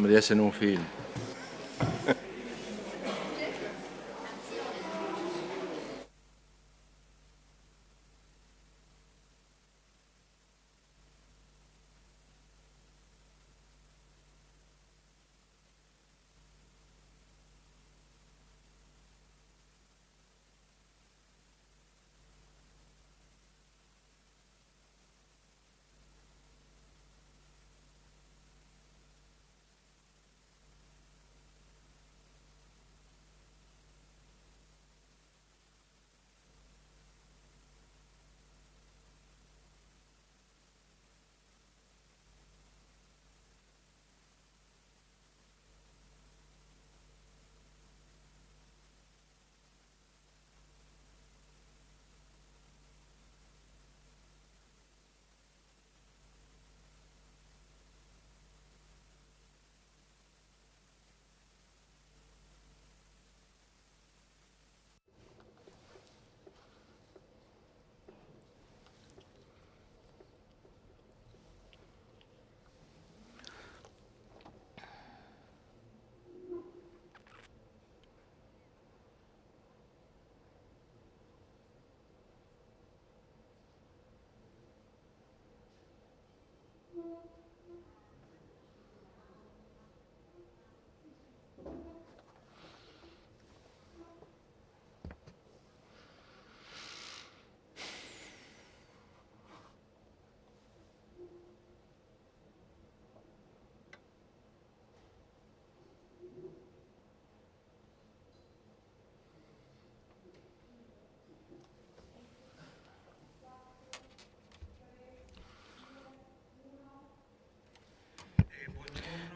Sembra di essere in un film.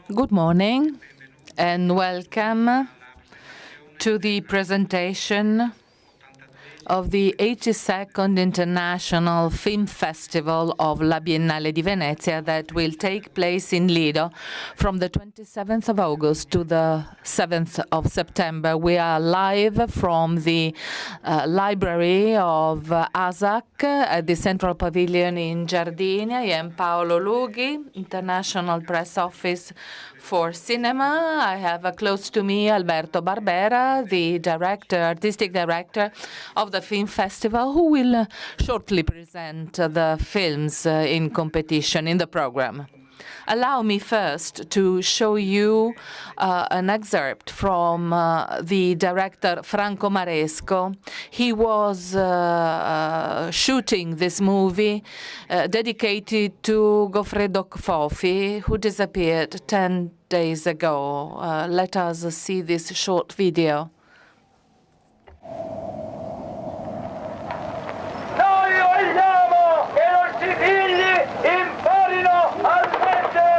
Good morning and welcome to the presentation of the 82nd International Film Festival of La Biennale di Venezia that will take place in Lido from the 27th of August to the 7th of September. We are live from the library of ASAC at the Central Pavilion in Giardini. I am Paolo Lughi, International Press Office for Cinema. I have close to me Alberto Barbera, the artistic director of the Film Festival, who will shortly present the films in competition in the program. Allow me first to show you an excerpt from the director Franco Maresco. He was shooting this movie dedicated to Goffredo Fofi, who disappeared 10 days ago. Let us see this short video. Noi vogliamo che i nostri figli imparino a leggere.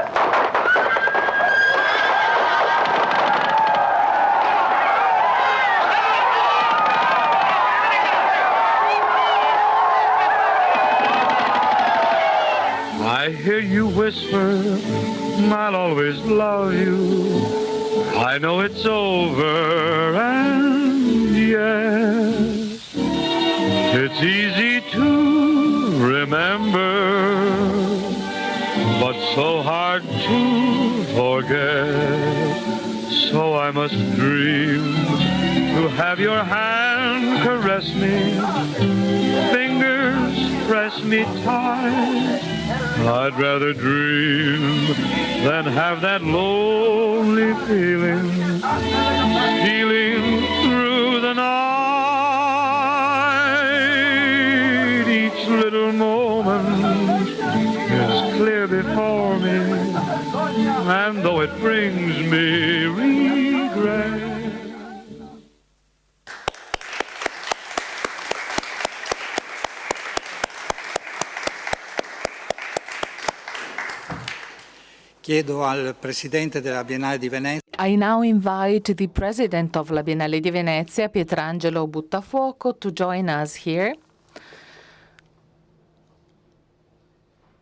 I hear you whisper, I'll always love you. I know it's over, and yes, it's easy to remember, but so hard to forget. So I must dream to have your hand caress me, fingers press me tight. I'd rather dream than have that lonely feeling stealing through the night. Each little moment is clear before me, and though it brings me regret, Chiedo al Presidente della Biennale di Venezia. I now invite the President of La Biennale di Venezia, Pietrangelo Buttafuoco, to join us here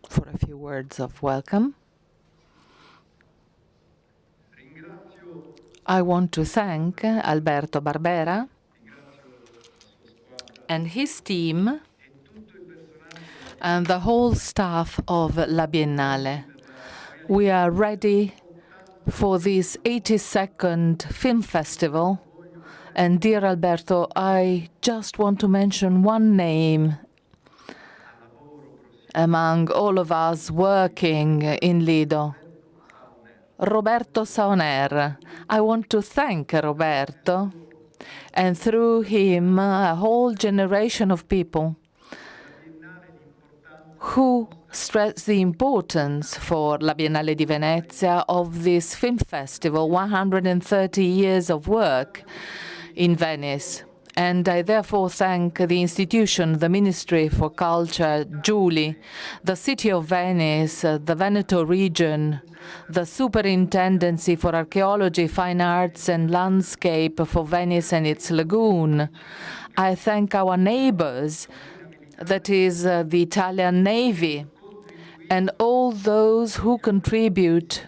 for a few words of welcome. I want to thank Alberto Barbera and his team and the whole staff of La Biennale. We are ready for this 82nd film festival. And dear Alberto, I just want to mention one name among all of us working in Lido, Roberto Saoner. I want to thank Roberto, and through him, a whole generation of people who stress the importance for La Biennale di Venezia of this film festival, 130 years of work in Venice. And I therefore thank the institution, the Ministry for Culture, Julie, the City of Venice, the Veneto region, the Superintendency for Archaeology, Fine Arts and Landscape for Venice and its lagoon. I thank our neighbors, that is the Italian Navy, and all those who contribute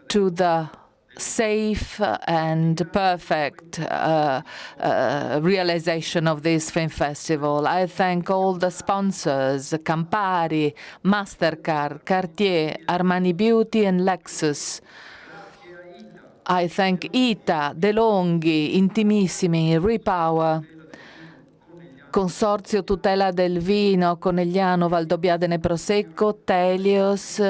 to the safe and perfect realization of this film festival. I thank all the sponsors, Campari, Mastercard, Cartier, Armani Beauty and Lexus. I thank Ita, DeLonghi, Intimissimi, Repower, Consorzio Tutela del Vino, Conegliano, Valdobbiadene Prosecco, Telios,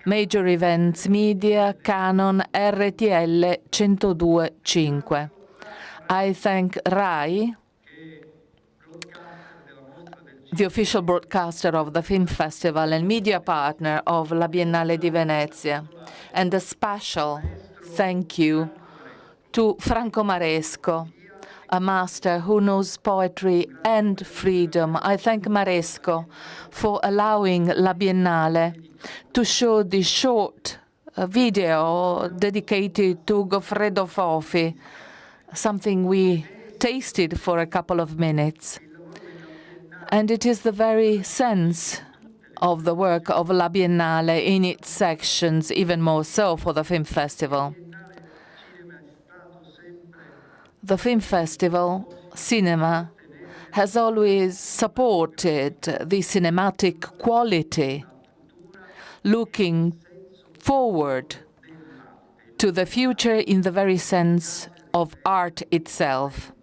Major Events Media, Canon, RTL 102.5. I thank RAI, the official broadcaster of the film festival and media partner of La Biennale di Venezia. And a special thank you to Franco Maresco, a master who knows poetry and freedom. I thank Maresco for allowing La Biennale to show the short video dedicated to Goffredo Fofi, something we tasted for a couple of minutes. And it is the very sense of the work of La Biennale in its sections, even more so for the film festival. The film festival, cinema, has always supported the cinematic quality, looking forward to the future in the very sense of art itself.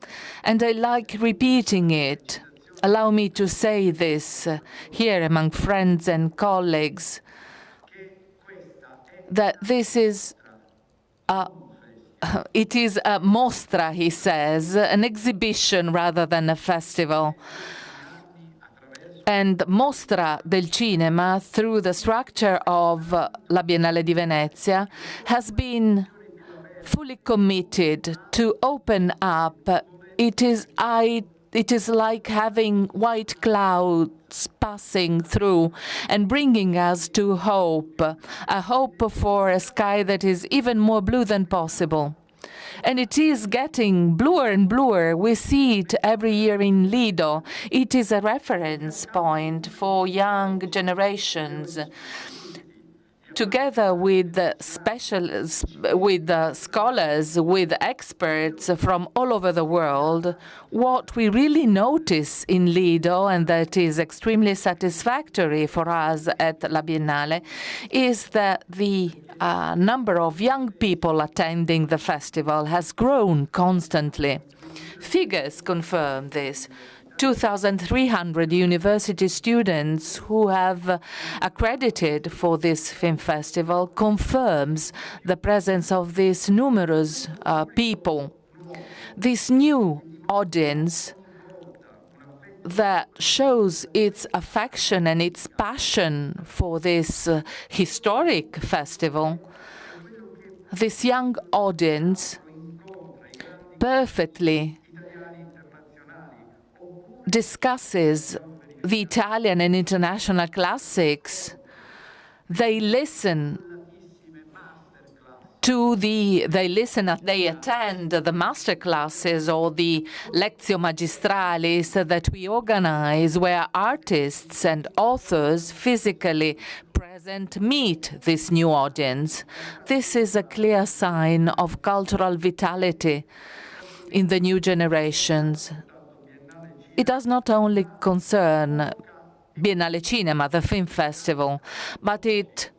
And I like repeating it. Allow me to say this here among friends and colleagues, that this is it is a mostra, he says, an exhibition rather than a festival. And Mostra del Cinema, through the structure of La Biennale di Venezia, has been fully committed to open up. It is like having white clouds passing through and bringing us to hope, a hope for a sky that is even more blue than possible. And it is getting bluer and bluer. We see it every year in Lido. It is a reference point for young generations. Together with scholars, with experts from all over the world, what we really notice in Lido, and that is extremely satisfactory for us at La Biennale, is that the number of young people attending the festival has grown constantly. Figures confirm this. 2,300 university students who have accredited for this film festival confirms the presence of these numerous people. This new audience that shows its affection and its passion for this historic festival, this young audience perfectly discusses the Italian and international classics. They attend the master classes or the lectio magistralis that we organize, where artists and authors physically present meet this new audience. This is a clear sign of cultural vitality in the new generations. It does not only concern Biennale Cinema, the film festival, but it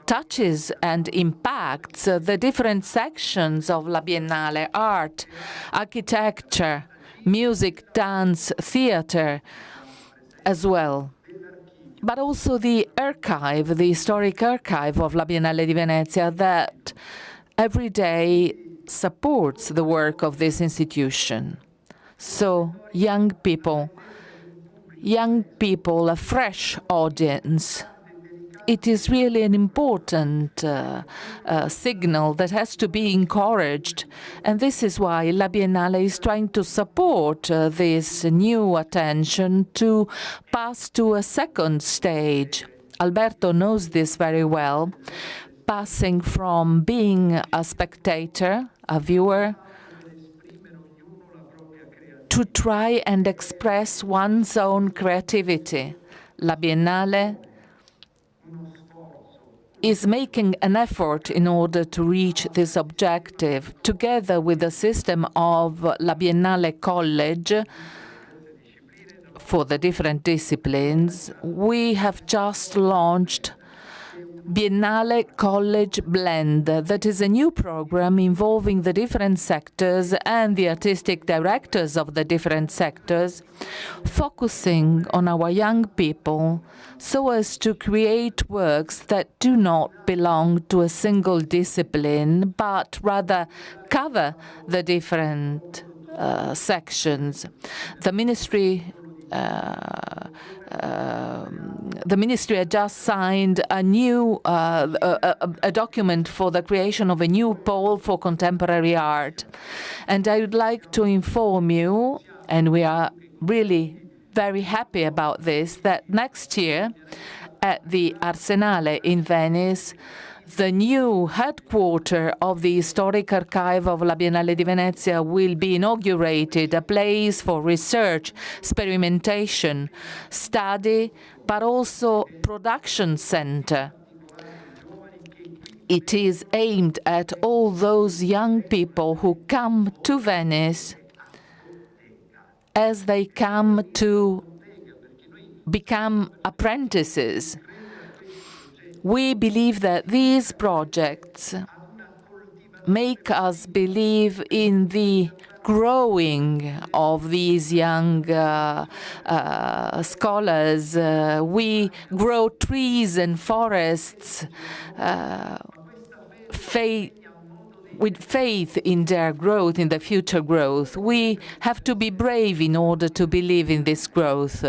touches and impacts the different sections of La Biennale: art, architecture, music, dance, theater as well. But also the archive, the historic archive of La Biennale di Venezia that every day supports the work of this institution. So young people, a fresh audience. It is really an important signal that has to be encouraged. And this is why La Biennale is trying to support this new attention to pass to a second stage. Alberto knows this very well, passing from being a spectator, a viewer, to try and express one's own creativity. La Biennale is making an effort in order to reach this objective. Together with the system of La Biennale College for the different disciplines, we have just launched Biennale College Blend. That is a new program involving the different sectors and the artistic directors of the different sectors, focusing on our young people so as to create works that do not belong to a single discipline, but rather cover the different sections. The ministry had just signed a new a document for the creation of a new pole for contemporary art. And I would like to inform you, and we are really very happy about this, that next year at the Arsenale in Venice, the new headquarters of the Historic Archive of La Biennale di Venezia will be inaugurated, a place for research, experimentation, study, but also production center. It is aimed at all those young people who come to Venice as they come to become apprentices. We believe that these projects make us believe in the growing of these young scholars. We grow trees and forests with faith in their growth, in the future growth. We have to be brave in order to believe in this growth.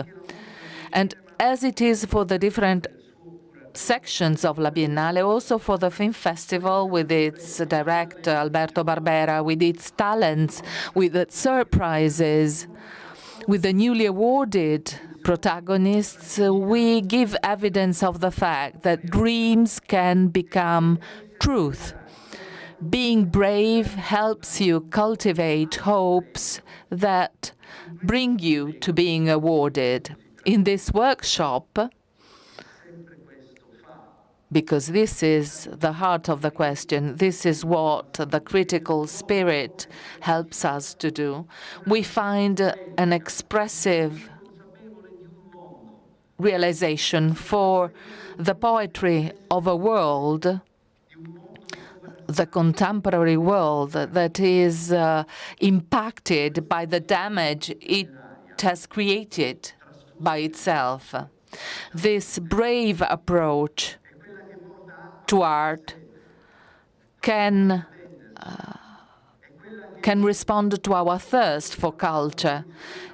And as it is for the different sections of La Biennale, also for the film festival with its director, Alberto Barbera, with its talents, with its surprises, with the newly awarded protagonists, we give evidence of the fact that dreams can become truth. Being brave helps you cultivate hopes that bring you to being awarded. In this workshop, because this is the heart of the question, this is what the critical spirit helps us to do. We find an expressive realization for the poetry of a world, the contemporary world, that is impacted by the damage it has created by itself. This brave approach to art can respond to our thirst for culture.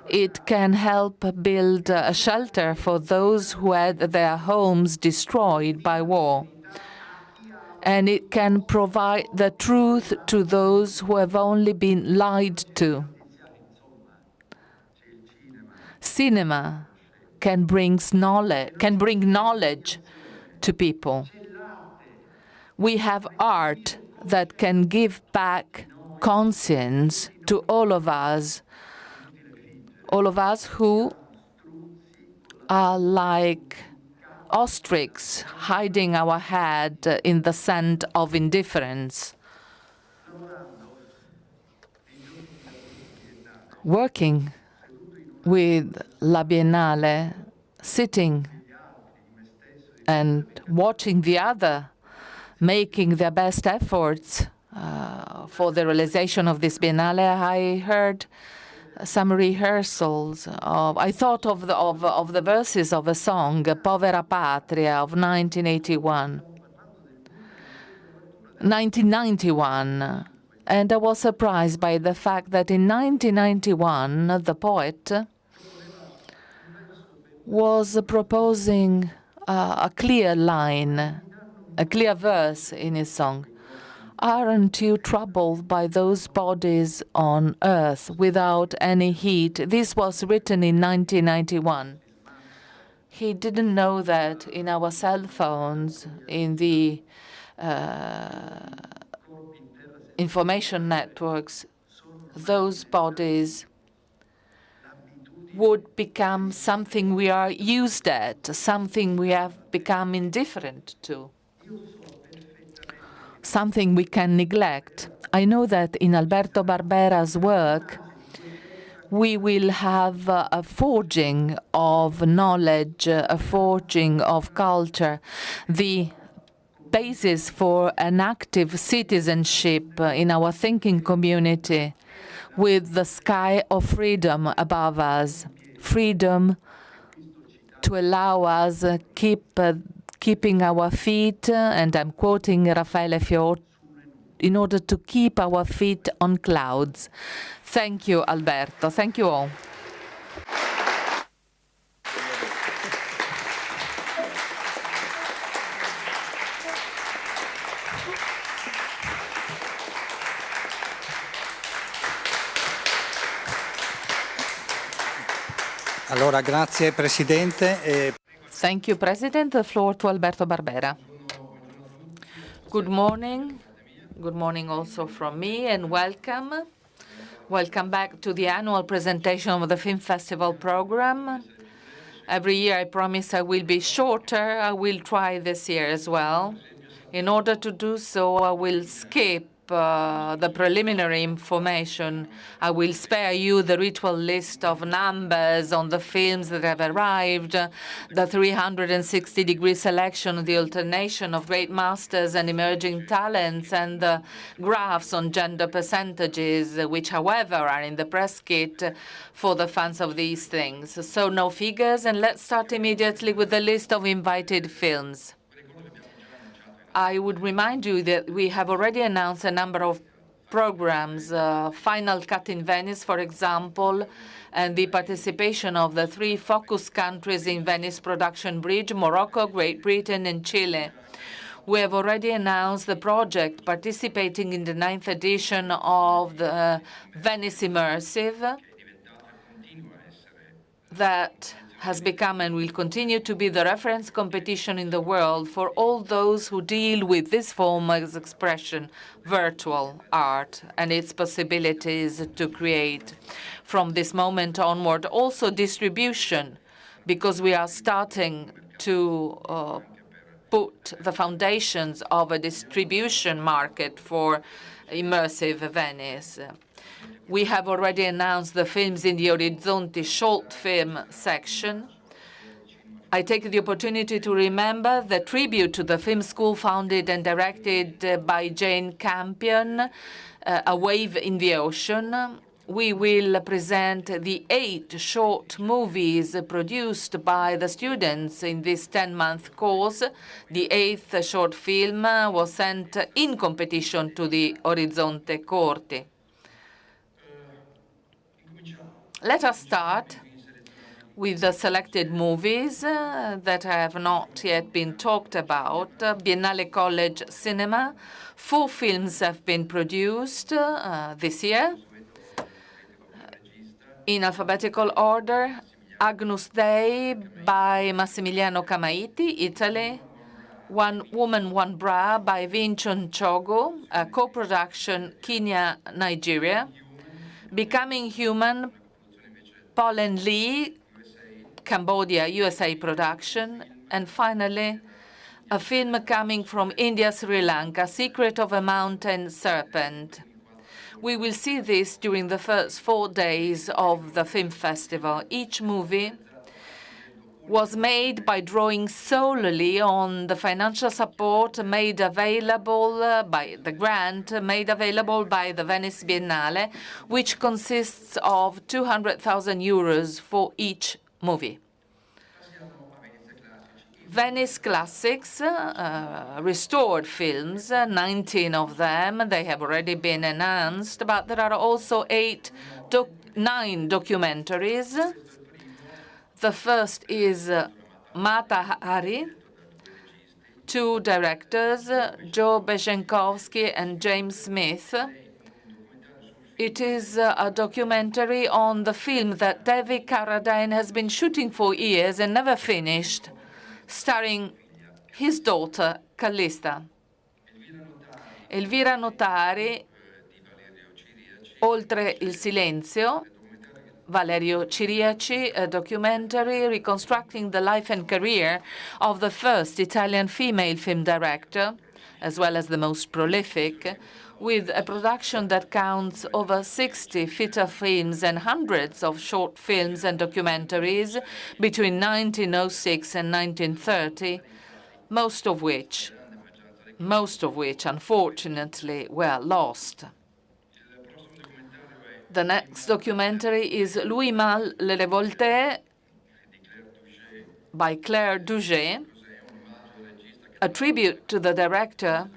It can help build a shelter for those who had their homes destroyed by war. And it can provide the truth to those who have only been lied to. Cinema can bring knowledge to people. We have art that can give back conscience to all of us who are like ostriches hiding our head in the sand of indifference. Working with La Biennale, sitting and watching the other making their best efforts for the realization of this Biennale. I heard some rehearsals I thought of the verses of a song, Povera Patria, of 1991. And I was surprised by the fact that in 1991, the poet was proposing a clear line, a clear verse in his song. Aren't you troubled by those bodies on earth without any heat? This was written in 1991. He didn't know that in our cell phones, in the information networks, those bodies would become something we are used at, something we have become indifferent to, something we can neglect. I know that in Alberto Barbera's work, we will have a forging of knowledge, a forging of culture, the basis for an active citizenship in our thinking community, with the sky of freedom above us, freedom to allow us keeping our feet, and I'm quoting Raffaele Fior, in order to keep our feet on clouds. Thank you, Alberto. Thank you all. Allora, grazie Presidente. Thank you, President. The floor to Alberto Barbera. Good morning. Good morning also from me, and welcome. Welcome back to the annual presentation of the Film Festival program. Every year I promise I will be shorter. I will try this year as well. In order to do so, I will skip the preliminary information. I will spare you the ritual list of numbers on the films that have arrived, the 360-degree selection, the alternation of great masters and emerging talents, and the graphs on gender percentages, which, however, are in the press kit for the fans of these things. So no figures, and let's start immediately with the list of invited films. I would remind you that we have already announced a number of programs, Final Cut in Venice, for example, and the participation of the 3 focus countries in Venice Production Bridge, Morocco, Great Britain, and Chile. We have already announced the project participating in the 9th edition of the Venice Immersive that has become and will continue to be the reference competition in the world for all those who deal with this form of expression, virtual art, and its possibilities to create. From this moment onward, also distribution, because we are starting to put the foundations of a distribution market for immersive Venice. We have already announced the films in the Orizzonti short film section. I take the opportunity to remember the tribute to the film school founded and directed by Jane Campion, A Wave in the Ocean. We will present the 8 short movies produced by the students in this 10-month course. The 8th short film was sent in competition to the Orizzonti Corti. Let us start with the selected movies that have not yet been talked about. Biennale College Cinema. 4 films have been produced this year. In alphabetical order, Agnus Dei by Massimiliano Camaiti, Italy. One Woman, One Bra by Vincent Chogo, a co-production Kenya, Nigeria. Becoming Human, Paul and Lee, Cambodia, USA production. And finally, a film coming from India, Sri Lanka, Secret of a Mountain Serpent. We will see this during the first 4 days of the film festival. Each movie was made by drawing solely on the financial support made available by the grant made available by the Venice Biennale, which consists of 200,000 euros for each movie. Venice Classics, restored films, 19 of them. They have already been announced, but there are also 9 documentaries. The first is Mata Hari, 2 directors, Joe Beshenkowski and James Smith. It is a documentary on the film that David Carradine has been shooting for years and never finished, starring his daughter, Callista. Elvira Notari, Oltre il silenzio, Valerio Ciriaci, a documentary reconstructing the life and career of the first Italian female film director, as well as the most prolific, with a production that counts over 60 feature films and hundreds of short films and documentaries between 1906 and 1930, most of which, unfortunately, were lost. The next documentary is Louis Malle Le Révolté by Claire Douget, a tribute to the director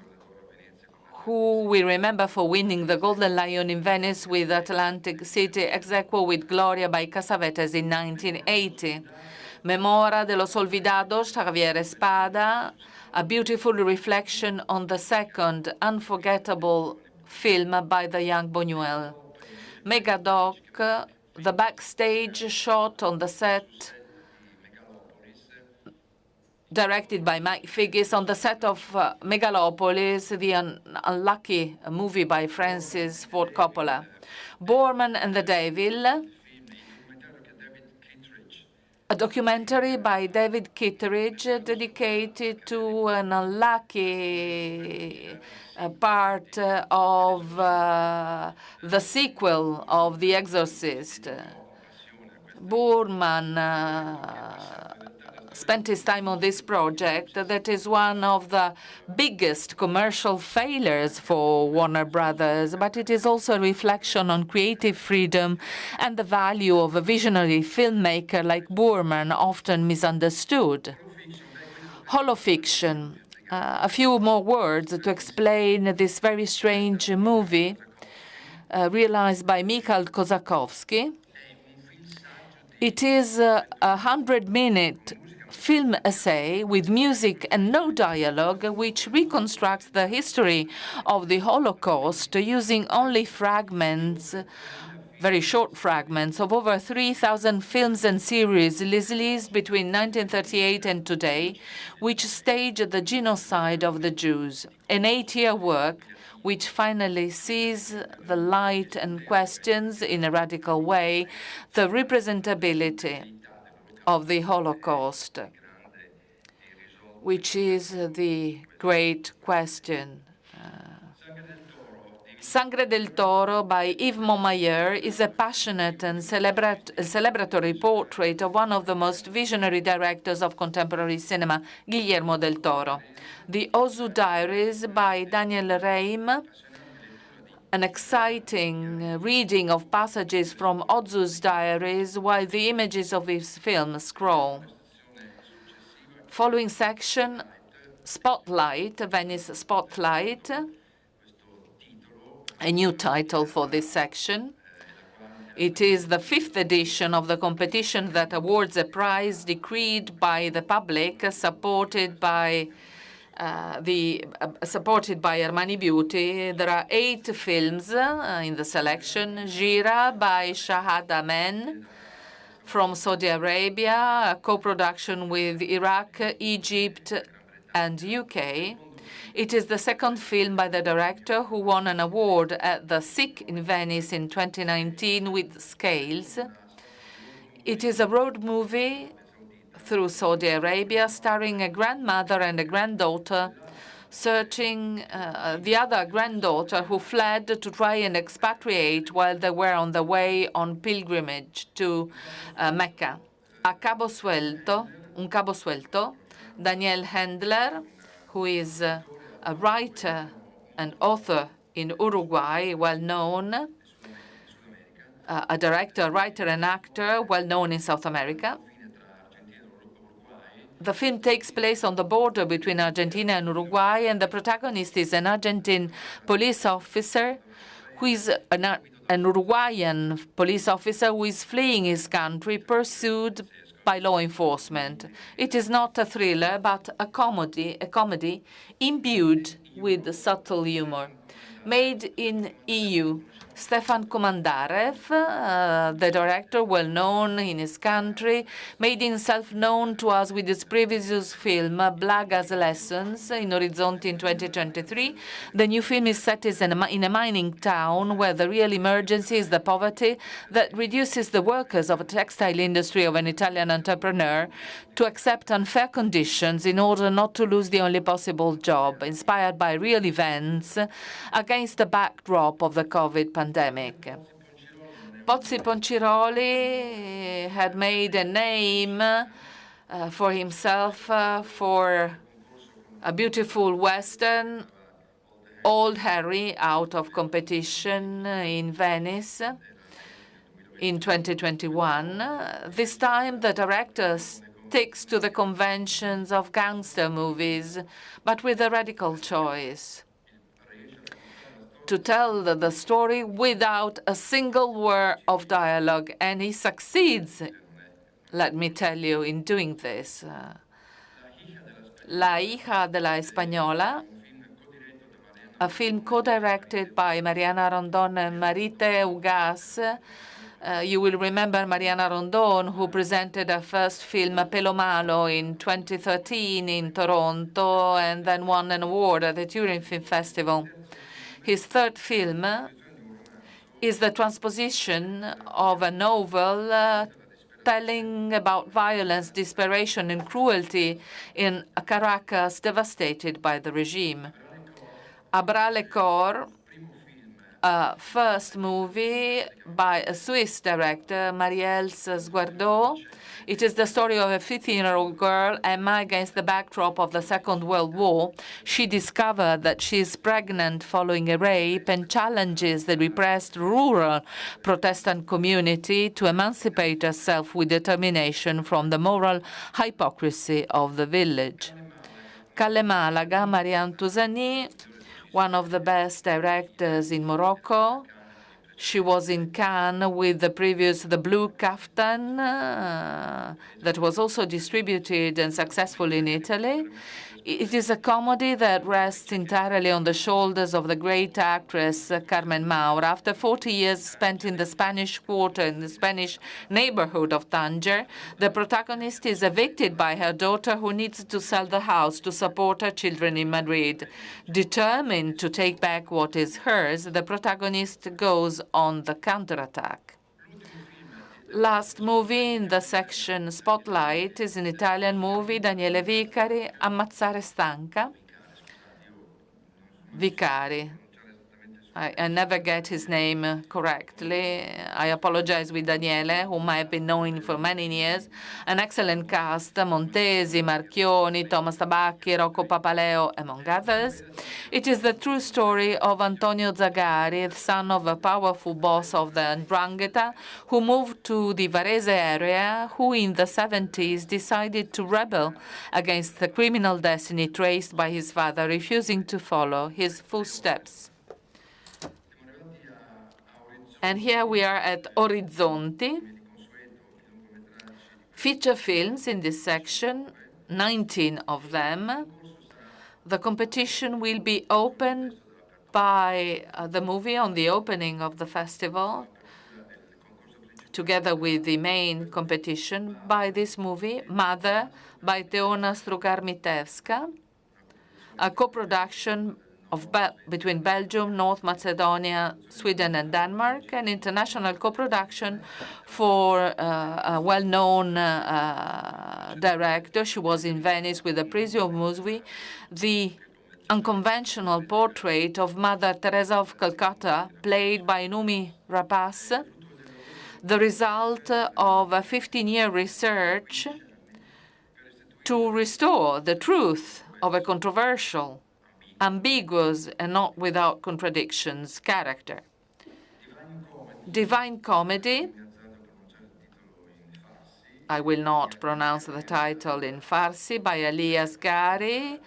who we remember for winning the Golden Lion in Venice with Atlantic City, ex aequo with Gloria by Cassavetes in 1980. Memora de los Olvidados, Javier Espada, a beautiful reflection on the second unforgettable film by the young Buñuel. Megadoc, the backstage shot on the set, directed by Mike Figgis, on the set of Megalopolis, the unlucky movie by Francis Ford Coppola. Borman and the Devil, a documentary by David Kittredge dedicated to an unlucky part of the sequel of The Exorcist. Borman spent his time on this project that is one of the biggest commercial failures for Warner Brothers, but it is also a reflection on creative freedom and the value of a visionary filmmaker like Borman, often misunderstood. Holofiction. A few more words to explain this very strange movie realized by Mikhail Kosakowski. It is a 100-minute film essay with music and no dialogue, which reconstructs the history of the Holocaust using only fragments, very short fragments, of over 3,000 films and series released between 1938 and today, which staged the genocide of the Jews. An 8-year work which finally sees the light and questions, in a radical way, the representability of the Holocaust, which is the great question. Sangre del Toro by Yves Montmayor is a passionate and celebratory portrait of one of the most visionary directors of contemporary cinema, Guillermo del Toro. The Ozu Diaries by Daniel Reim, an exciting reading of passages from Ozu's diaries while the images of his film scroll. Following section, Spotlight, Venice Spotlight, a new title for this section. It is the 5th edition of the competition that awards a prize decreed by the public, supported by Armani Beauty. There are 8 films in the selection. Gira by Shahad Amen from Saudi Arabia, a co-production with Iraq, Egypt, and UK. It is the second film by the director, who won an award at the SIC in Venice in 2019 with Scales. It is a road movie through Saudi Arabia, starring a grandmother and a granddaughter searching the other granddaughter who fled to try and expatriate while they were on the way on pilgrimage to Mecca. A Cabo Suelto, Un Cabo Suelto, Daniel Handler, who is a writer and author in Uruguay, well-known, a director, writer, and actor, well-known in South America. The film takes place on the border between Argentina and Uruguay, and the protagonist is an Argentine police officer who is an Uruguayan police officer who is fleeing his country, pursued by law enforcement. It is not a thriller, but a comedy imbued with subtle humor. Made in EU. Stefan Komandarev, the director, well-known in his country, made himself known to us with his previous film, Blaga's Lessons, in Orizzonti in 2023. The new film is set in a mining town where the real emergency is the poverty that reduces the workers of the textile industry of an Italian entrepreneur to accept unfair conditions in order not to lose the only possible job, inspired by real events against the backdrop of the COVID pandemic. Pozzi Ponciroli had made a name for himself for a beautiful Western, Old Harry, out of competition in Venice in 2021. This time, the director sticks to the conventions of gangster movies, but with a radical choice: to tell the story without a single word of dialogue, and he succeeds, let me tell you, in doing this. La hija de la Española, a film co-directed by Mariana Rondon and Marite Ugas. You will remember Mariana Rondon, who presented her first film, Pelo Malo, in 2013 in Toronto, and then won an award at the Turin Film Festival. His third film is the transposition of a novel telling about violence, desperation, and cruelty in Caracas, devastated by the regime. Abra le Cor, a first movie by a Swiss director, Marie-Else Sguardot. It is the story of a 15-year-old girl, Emma, against the backdrop of the Second World War. She discovered that she is pregnant following a rape and challenges the repressed rural Protestant community to emancipate herself with determination from the moral hypocrisy of the village. Calle Malaga, Marianne Touzani, one of the best directors in Morocco. She was in Cannes with the previous The Blue Kaftan that was also distributed and successful in Italy. It is a comedy that rests entirely on the shoulders of the great actress Carmen Maura. After 40 years spent in the Spanish Quarter, in the Spanish neighborhood of Tanger, the protagonist is evicted by her daughter, who needs to sell the house to support her children in Madrid. Determined to take back what is hers, the protagonist goes on the counterattack. Last movie in the section Spotlight is an Italian movie, Daniele Vicari, Ammazzare Stanca. Vicari. I never get his name correctly. I apologize with Daniele, whom I have been knowing for many years. An excellent cast, Montesi, Marchioni, Thomas Tabacchi, Rocco Papaleo, among others. It is the true story of Antonio Zagari, son of a powerful boss of the 'Ndrangheta, who moved to the Varese area, who in the 70s decided to rebel against the criminal destiny traced by his father, refusing to follow his footsteps. And here we are at Orizzonti. Feature films in this section, 19 of them. The competition will be opened by the movie on the opening of the festival, together with the main competition, by this movie, Mother, by Teona Strugar-Mitevska, a co-production between Belgium, North Macedonia, Sweden, and Denmark, an international co-production for a well-known director. She was in Venice with the Prisio movie, the unconventional portrait of Mother Teresa of Calcutta, played by Numi to restore the truth of a controversial, ambiguous, and not without contradictions character. Divine Comedy, I will not pronounce the title in Farsi, by Ali Asghari,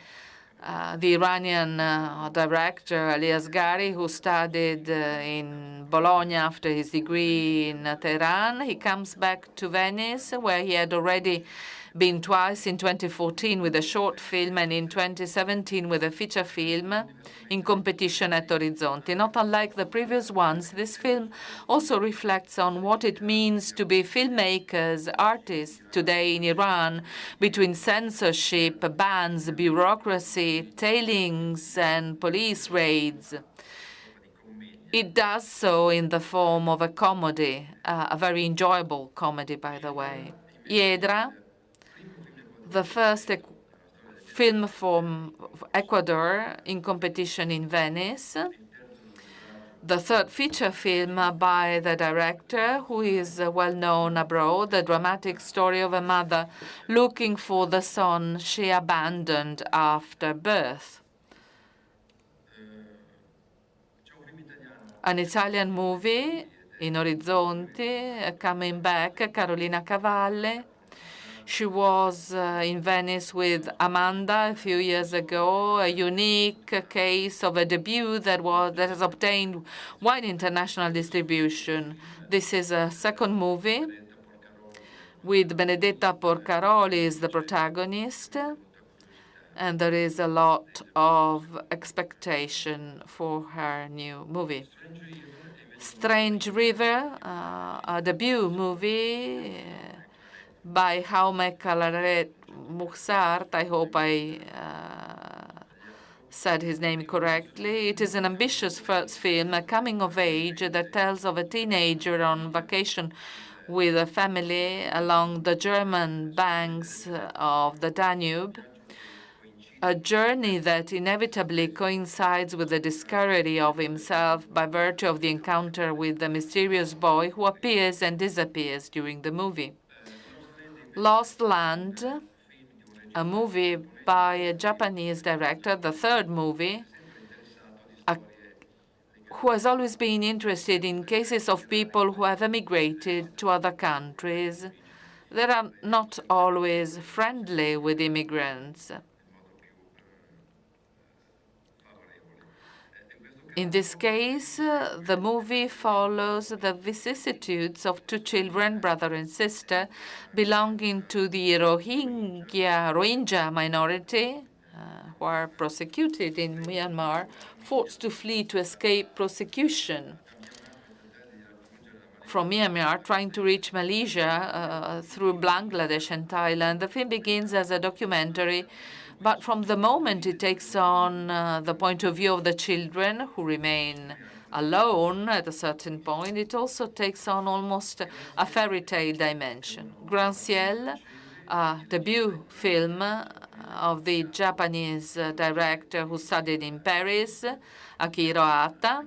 the Iranian director Ali Asghari, who studied in Bologna after his degree in Tehran. He comes back to Venice, where he had already been twice, in 2014 with a short film and in 2017 with a feature film in competition at Orizzonti. Not unlike the previous ones, this film also reflects on what it means to be filmmakers, artists today in Iran, between censorship, bans, bureaucracy, tailings, and police raids. It does so in the form of a comedy, a very enjoyable comedy, by the way. Hiedra, the first film from Ecuador in competition in Venice, the third feature film by the director, who is well known abroad, the dramatic story of a mother looking for the son she abandoned after birth. An Italian movie in Orizzonti, coming back, Carolina Cavalle. She was in Venice with Amanda a few years ago, a unique case of a debut that has obtained wide international distribution. This is a second movie with Benedetta Porcaroli as the protagonist, and there is a lot of expectation for her new movie. Strange River, a debut movie by Jaume Calaret Muxart. I hope I said his name correctly. It is an ambitious first film, a coming of age that tells of a teenager on vacation with a family along the German banks of the Danube, a journey that inevitably coincides with the discovery of himself by virtue of the encounter with the mysterious boy who appears and disappears during the movie. Lost Land, a movie by a Japanese director, the third movie, who has always been interested in cases of people who have emigrated to other countries that are not always friendly with immigrants. In this case, the movie follows the vicissitudes of two children, brother and sister, belonging to the Rohingya minority, who are prosecuted in Myanmar, forced to flee to escape prosecution from Myanmar, trying to reach Malaysia through Bangladesh and Thailand. The film begins as a documentary, but from the moment it takes on the point of view of the children, who remain alone at a certain point, it also takes on almost a fairy tale dimension. Grand Ciel, a debut film of the Japanese director who studied in Paris, Akihiro Hata.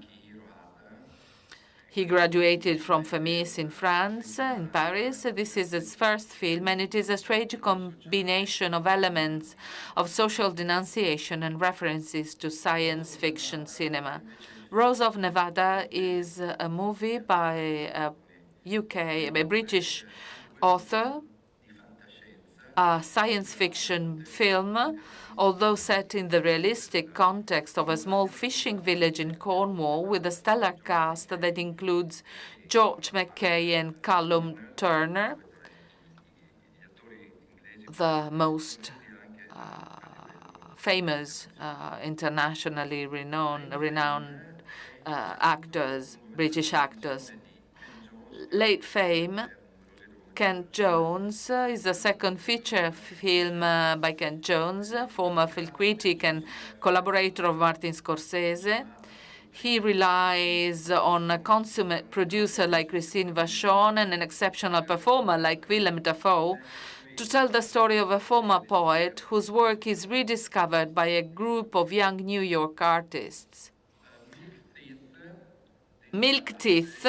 He graduated from FEMIS in France, in Paris. This is his first film, and it is a strange combination of elements of social denunciation and references to science fiction cinema. Rose of Nevada is a movie by a British author, a science fiction film, although set in the realistic context of a small fishing village in Cornwall, with a stellar cast that includes George McKay and Callum Turner, the most famous, internationally renowned actors, British actors. Late fame, Kent Jones is the second feature film by Kent Jones, former film critic and collaborator of Martin Scorsese. He relies on a consummate producer like Christine Vachon and an exceptional performer like Willem Dafoe to tell the story of a former poet whose work is rediscovered by a group of young New York artists. Milk Teeth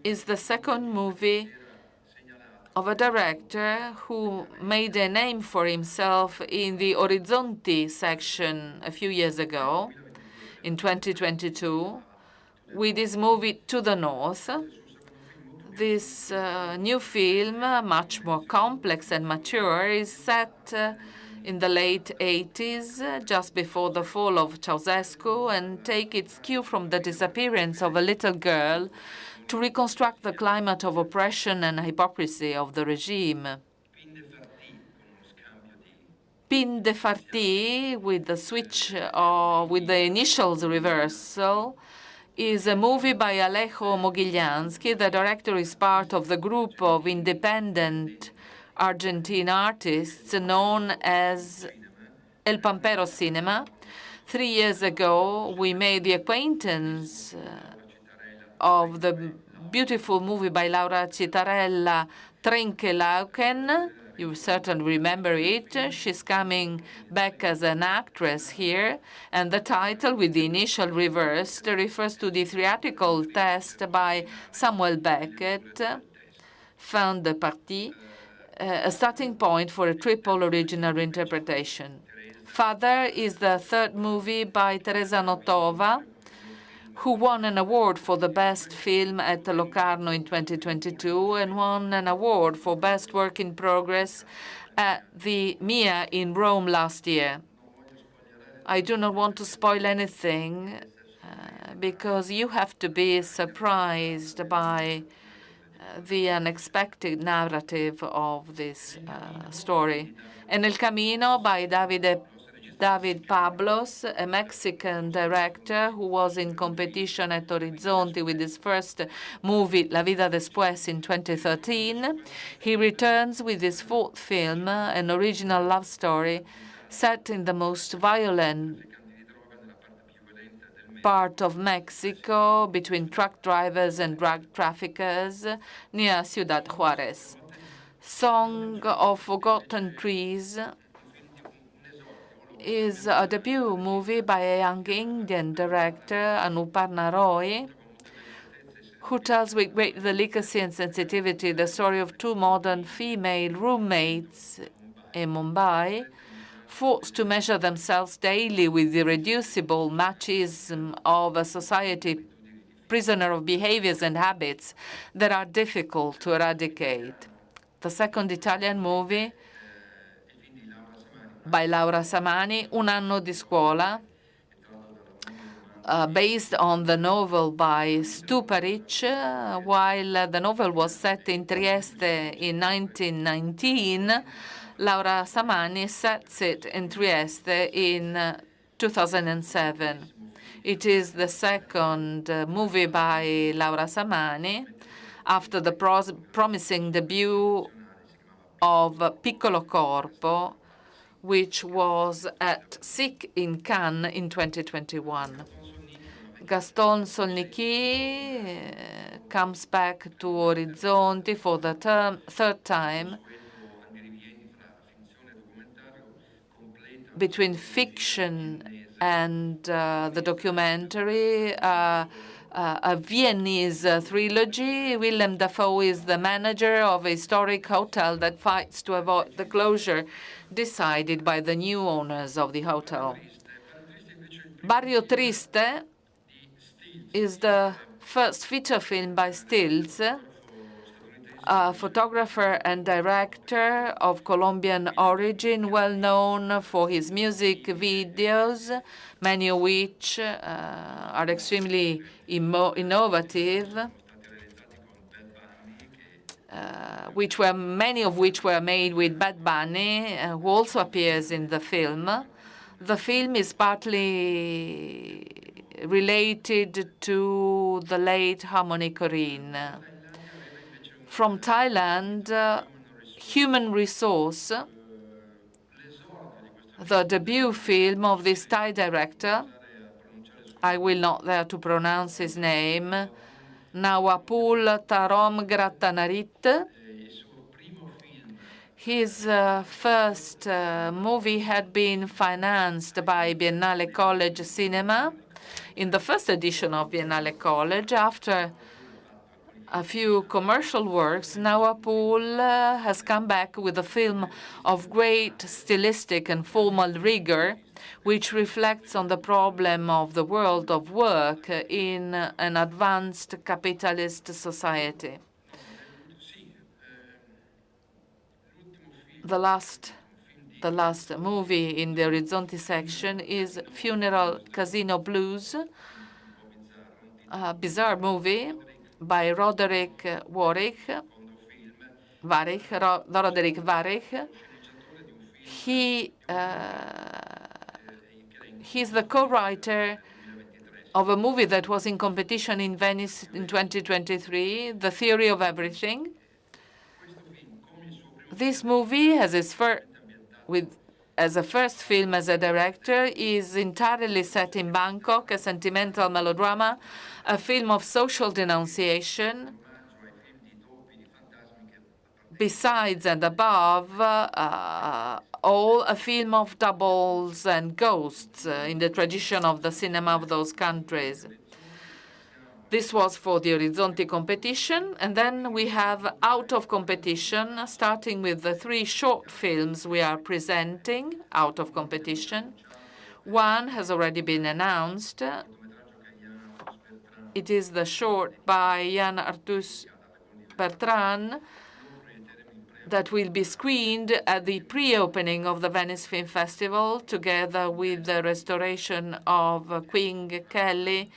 is the second movie of a director who made a name for himself in the Orizzonti section a few years ago, in 2022, with his movie To the North. This new film, much more complex and mature, is set in the late 80s, just before the fall of Ceausescu, and take its cue from the disappearance of a little girl to reconstruct the climate of oppression and hypocrisy of the regime. Pin de Farti, with the switch with the initials reversal, is a movie by Alejo Mogillansky. The director is part of the group of independent Argentine artists known as El Pampero Cinema. 3 years ago, we made the acquaintance of the beautiful movie by Laura Citarella, Trinkelauken. You certainly remember it. She's coming back as an actress here, and the title, with the initial reversed, refers to the theatrical test by Samuel Beckett, Fin de Partie, a starting point for a triple original interpretation. Father is the third movie by Teresa Notova, who won an award for the best film at Locarno in 2022 and won an award for best work in progress at the MIA in Rome last year. I do not want to spoil anything because you have to be surprised by the unexpected narrative of this story. En el Camino by David Pablos, a Mexican director who was in competition at Orizzonti with his first movie, La Vida Después, in 2013. He returns with his fourth film, an original love story set in the most violent part of Mexico between truck drivers and drug traffickers near Ciudad Juarez. Song of Forgotten Trees is a debut movie by a young Indian director, Anuparna Roy, who tells with great delicacy and sensitivity the story of two modern female roommates in Mumbai, forced to measure themselves daily with the irreducible machism of a society prisoner of behaviors and habits that are difficult to eradicate. The second Italian movie by Laura Samani, Un anno di scuola, based on the novel by Stuparic. While the novel was set in Trieste in 1919, Laura Samani sets it in Trieste in 2007. It is the second movie by Laura Samani after the promising debut of Piccolo Corpo, which was at SIC in Cannes in 2021. Gaston Solniki comes back to Orizzonti for the third time between fiction and the documentary, a Viennese trilogy. Willem Dafoe is the manager of a historic hotel that fights to avoid the closure decided by the new owners of the hotel. Barrio Triste is the first feature film by Stills, a photographer and director of Colombian origin, well known for his music videos, many of which are extremely innovative, many of which were made with Bad Bunny, who also appears in the film. The film is partly related to the late Harmony Korine. From Thailand, Human Resource, the debut film of this Thai director. I will not dare to pronounce his name, Nawapul Tarom Grattanarit. His first movie had been financed by Biennale College Cinema in the first edition of Biennale College. After a few commercial works, now Paul has come back with a film of great stylistic and formal rigor, which reflects on the problem of the world of work in an advanced capitalist society. The last movie in the Orizzonti section is Funeral Casino Blues, a bizarre movie by Roderick Warich. He's the co-writer of a movie that was in competition in Venice in 2023, The Theory of Everything. This movie, as a first film as a director, is entirely set in Bangkok, a sentimental melodrama, a film of social denunciation, besides and above all, a film of doubles and ghosts in the tradition of the cinema of those countries. This was for the Orizzonti competition. And then we have out of competition, starting with the 3 short films we are presenting out of competition. One has already been announced. It is the short by Jan Arthus Bertrand that will be screened at the pre-opening of the Venice Film Festival, together with the restoration of Queen Kelly.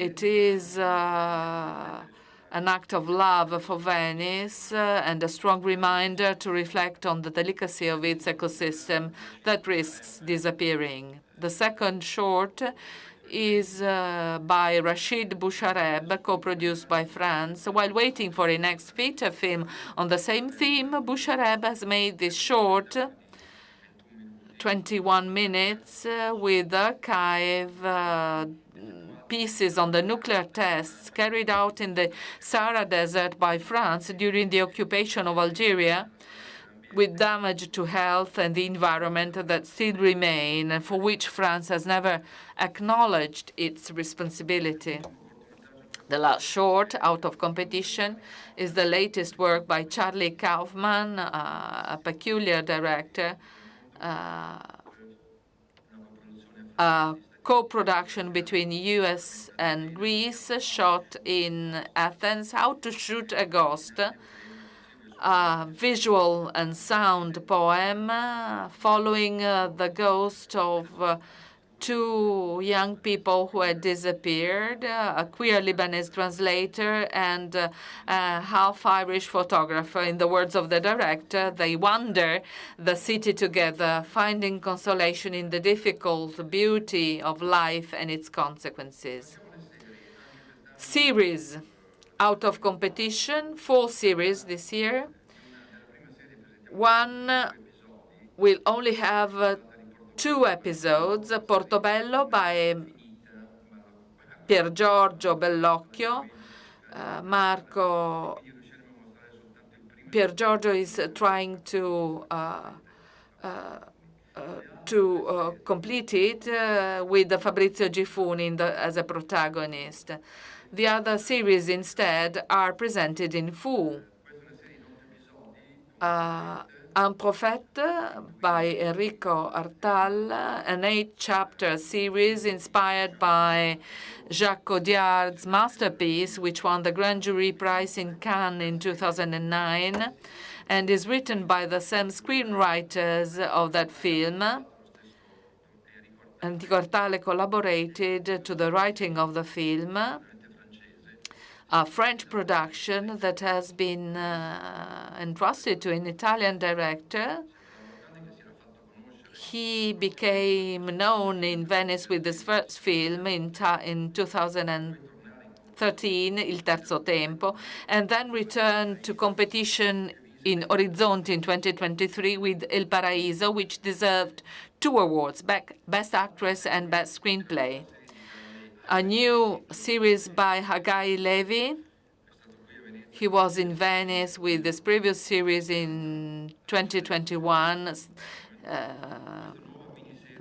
It is an act of love for Venice and a strong reminder to reflect on the delicacy of its ecosystem that risks disappearing. The second short is by Rachid Bouchareb, co-produced by France. While waiting for a next feature film on the same theme, Bouchareb has made this short, 21 minutes, with archive pieces on the nuclear tests carried out in the Sahara Desert by France during the occupation of Algeria, with damage to health and the environment that still remain, and for which France has never acknowledged its responsibility. The last short, out of competition, is the latest work by Charlie Kaufman, a peculiar director, a co-production between US and Greece, shot in Athens, How to Shoot a Ghost, a visual and sound poem following the ghost of 2 young people who had disappeared, a queer Lebanese translator and a half-Irish photographer. In the words of the director, they wander the city together, finding consolation in the difficult beauty of life and its consequences. Series. Out of competition, 4 series this year. One will only have 2 episodes, Portobello by Piergiorgio Bellocchio. Piergiorgio is trying to complete it with Fabrizio Gifuni as a protagonist. The other series instead are presented in full. Un Prophète by Enrico Artal, an 8-chapter series inspired by Jacques Audiard's masterpiece, which won the Grand Jury Prize in Cannes in 2009, and is written by the same screenwriters of that film. Enrico Artal collaborated to the writing of the film, a French production that has been entrusted to an Italian director. He became known in Venice with his first film in 2013, Il Terzo Tempo, and then returned to competition in Orizzonti in 2023 with Il Paraiso, which deserved 2 awards, Best Actress and Best Screenplay. A new series by Hagai Levy. He was in Venice with his previous series in 2021,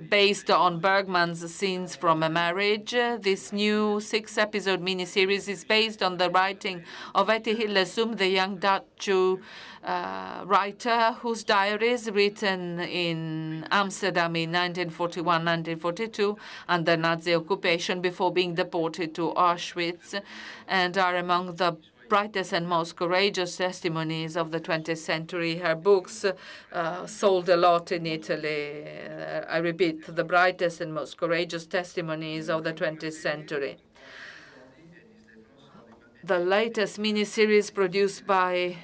based on Bergman's Scenes from a Marriage. This new 6-episode miniseries is based on the writing of Etty Hillesum, the young Dutch writer whose diaries, written in Amsterdam in 1941-1942 under Nazi occupation before being deported to Auschwitz, and are among the brightest and most courageous testimonies of the 20th century. Her books sold a lot in Italy. I repeat, the brightest and most courageous testimonies of the 20th century. The latest miniseries produced by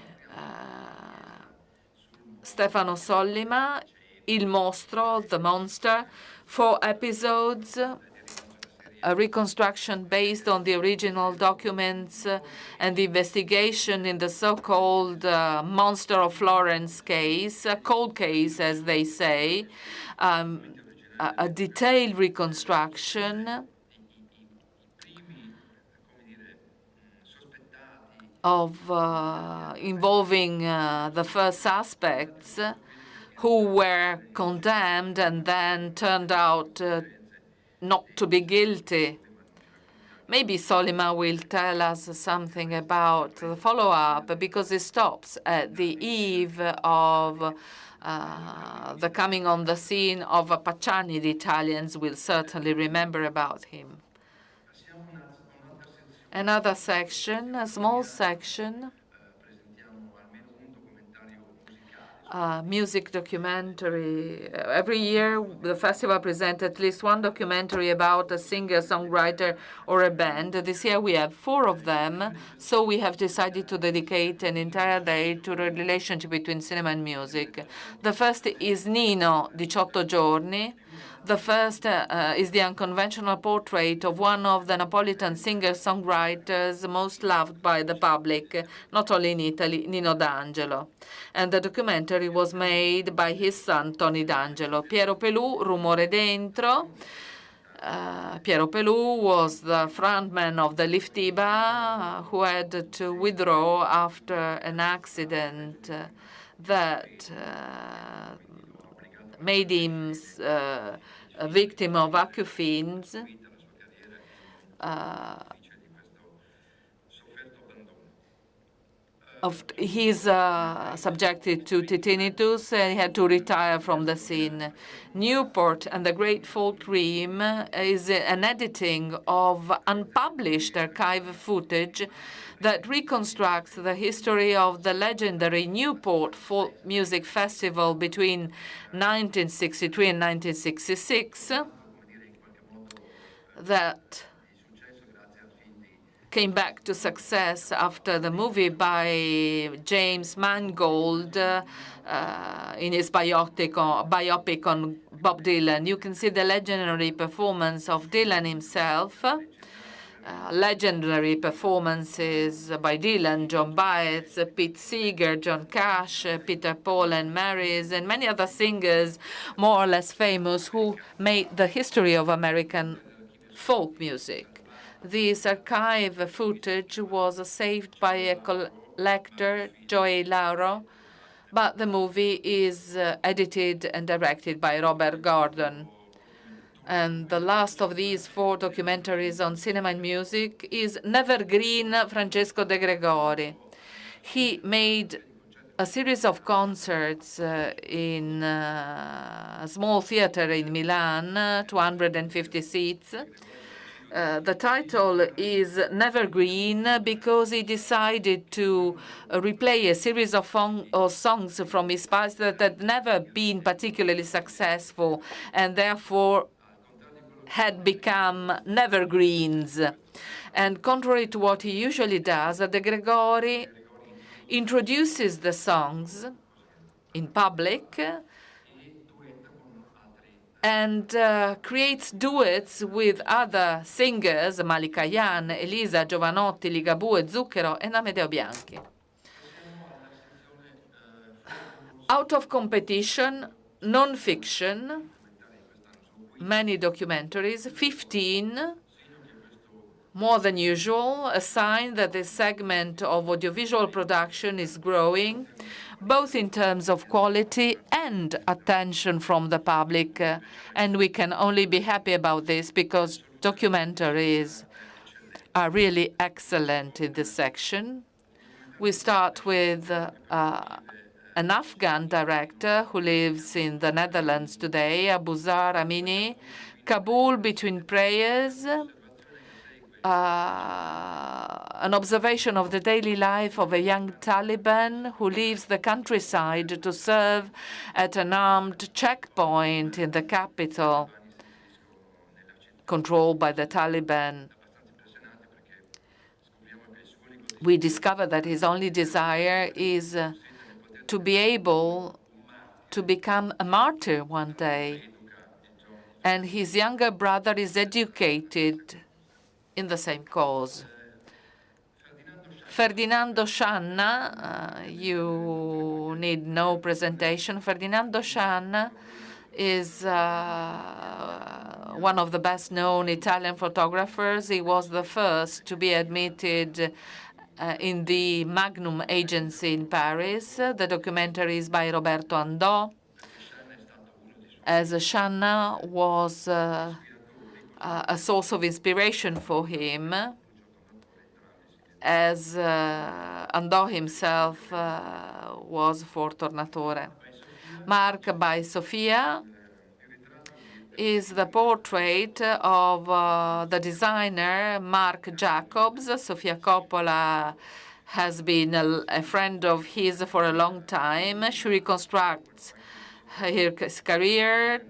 Stefano Sollima, Il Mostro, The Monster, 4 episodes, a reconstruction based on the original documents and the investigation in the so-called Monster of Florence case, a cold case, as they say, a detailed reconstruction of involving the first suspects who were condemned and then turned out not to be guilty. Maybe Sollima will tell us something about the follow-up, because it stops at the eve of the coming on the scene of Pacciani. The Italians will certainly remember about him. Another section, a small section, music documentary. Every year, the festival presents at least one documentary about a singer, songwriter, or a band. This year we have 4 of them, so we have decided to dedicate an entire day to the relationship between cinema and music. The first is Nino, 18 giorni. The first is the unconventional portrait of one of the Napolitan singer-songwriters most loved by the public, not only in Italy, Nino D'Angelo. And the documentary was made by his son, Tony D'Angelo. Piero Pelù, Rumore Dentro. Piero Pelù was the frontman of the Liftiba, who had to withdraw after an accident that made him a victim of acufenes. He's subjected to tinnitus, and he had to retire from the scene. Newport and the Great Folk Dream is an editing of unpublished archive footage that reconstructs the history of the legendary Newport Folk Music Festival between 1963 and 1966 that came back to success after the movie by James Mangold in his biopic on Bob Dylan. You can see the legendary performance of Dylan himself, legendary performances by Dylan, John Baez, Pete Seeger, John Cash, Peter Paul and Marys, and many other singers more or less famous who made the history of American folk music. This archive footage was saved by a collector, Joey Lauro, but the movie is edited and directed by Robert Gordon. And the last of these 4 documentaries on cinema and music is Nevergreen, Francesco De Gregori. He made a series of concerts in a small theater in Milan, 250 seats. The title is Nevergreen because he decided to replay a series of songs from his past that had never been particularly successful and therefore had become Nevergreens. And contrary to what he usually does, De Gregori introduces the songs in public and creates duets with other singers, Malika Yan, Elisa, Giovanotti, Ligabue, Zucchero, and Amedeo Bianchi. Out of competition, non-fiction, many documentaries, 15, more than usual, a sign that this segment of audiovisual production is growing. both in terms of quality and attention from the public. And we can only be happy about this because documentaries are really excellent in this section. We start with an Afghan director who lives in the Netherlands today, Abuzar Amini, Kabul Between Prayers, an observation of the daily life of a young Taliban who leaves the countryside to serve at an armed checkpoint in the capital controlled by the Taliban. We discover that his only desire is to be able to become a martyr one day. And his younger brother is educated in the same cause. Ferdinando Scianna, you need no presentation. Ferdinando Scianna is one of the best-known Italian photographers. He was the first to be admitted in the Magnum agency in Paris. The documentary is by Roberto Andò. As Scianna was a source of inspiration for him, as Andò himself was for Tornatore. Mark by Sofia is the portrait of the designer Marc Jacobs. Sofia Coppola has been a friend of his for a long time. She reconstructs his career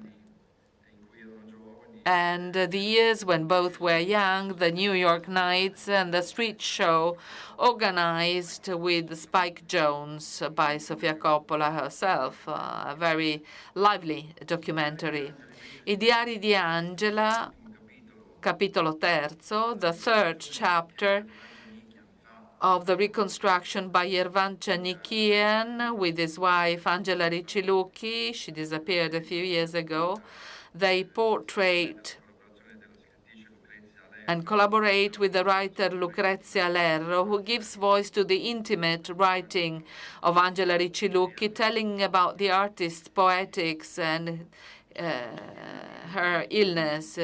and the years when both were young, the New York Nights and the street show organized with Spike Jones by Sofia Coppola herself, a very lively documentary. I Diari di Angela, capitolo terzo, the third chapter of the reconstruction by Yervan Chanikian with his wife Angela Riccilucchi. She disappeared a few years ago. They portrait and collaborate with the writer Lucrezia Lerro, who gives voice to the intimate writing of Angela Riccilucchi, telling about the artist's poetics and her illness.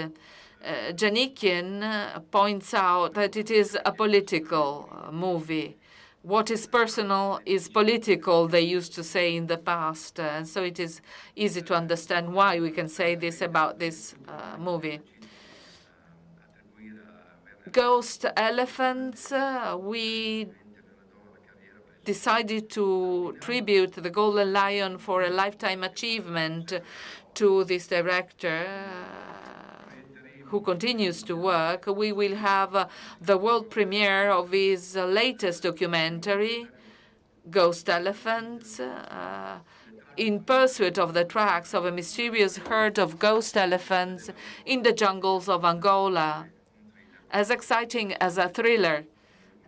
Janikian points out that it is a political movie. What is personal is political, they used to say in the past. And so it is easy to understand why we can say this about this movie. Ghost Elephants, we decided to tribute the Golden Lion for a lifetime achievement to this director who continues to work. We will have the world premiere of his latest documentary, Ghost Elephants, in pursuit of the tracks of a mysterious herd of ghost elephants in the jungles of Angola. As exciting as a thriller,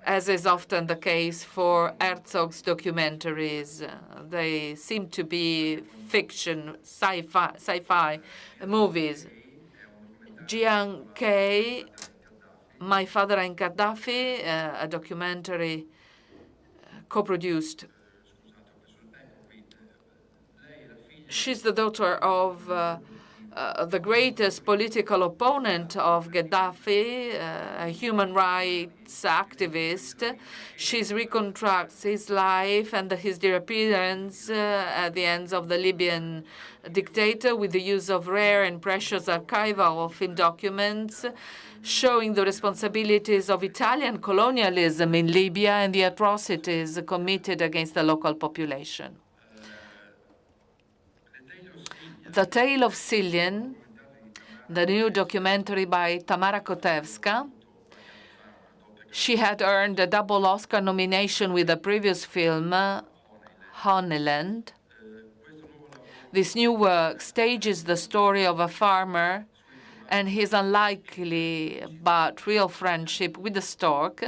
as is often the case for Herzog's documentaries. They seem to be fiction, sci-fi movies. Jiang Kei, My Father and Gaddafi, a documentary co-produced. She's the daughter of the greatest political opponent of Gaddafi, a human rights activist. She reconstructs his life and his disappearance at the hands of the Libyan dictator with the use of rare and precious archival film documents showing the responsibilities of Italian colonialism in Libya and the atrocities committed against the local population. The Tale of Cillian, the new documentary by Tamara Kotevska. She had earned a double Oscar nomination with the previous film, Honeyland. This new work stages the story of a farmer and his unlikely but real friendship with the stork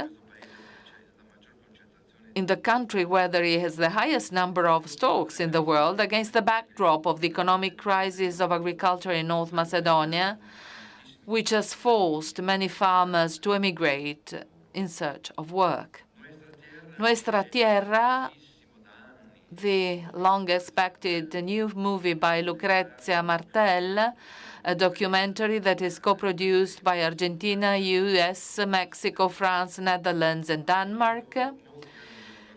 in the country where there is the highest number of storks in the world, against the backdrop of the economic crisis of agriculture in North Macedonia, which has forced many farmers to emigrate in search of work. Nuestra Tierra the long-expected new movie by Lucrezia Martel, a documentary that is co-produced by Argentina, US, Mexico, France, Netherlands, and Denmark.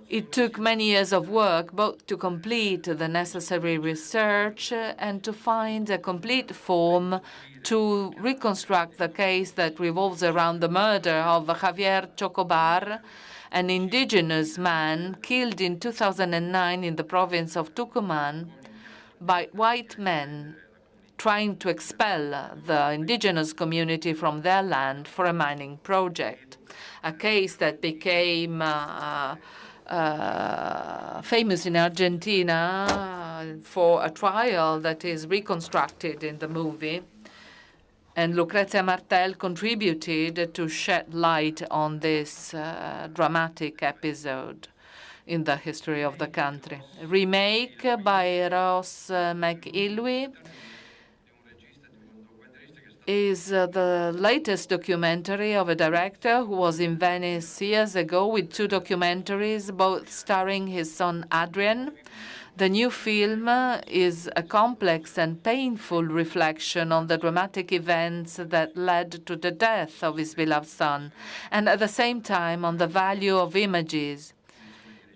It took many years of work, both to complete the necessary research and to find a complete form to reconstruct the case that revolves around the murder of Javier Chocobar, an indigenous man killed in 2009 in the province of Tucumán by white men trying to expel the indigenous community from their land for a mining project, a case that became famous in Argentina for a trial that is reconstructed in the movie. And Lucrezia Martel contributed to shed light on this dramatic episode in the history of the country. Remake by Ross McIlwee is the latest documentary of a director who was in Venice years ago with 2 documentaries, both starring his son Adrian. The new film is a complex and painful reflection on the dramatic events that led to the death of his beloved son, and at the same time on the value of images,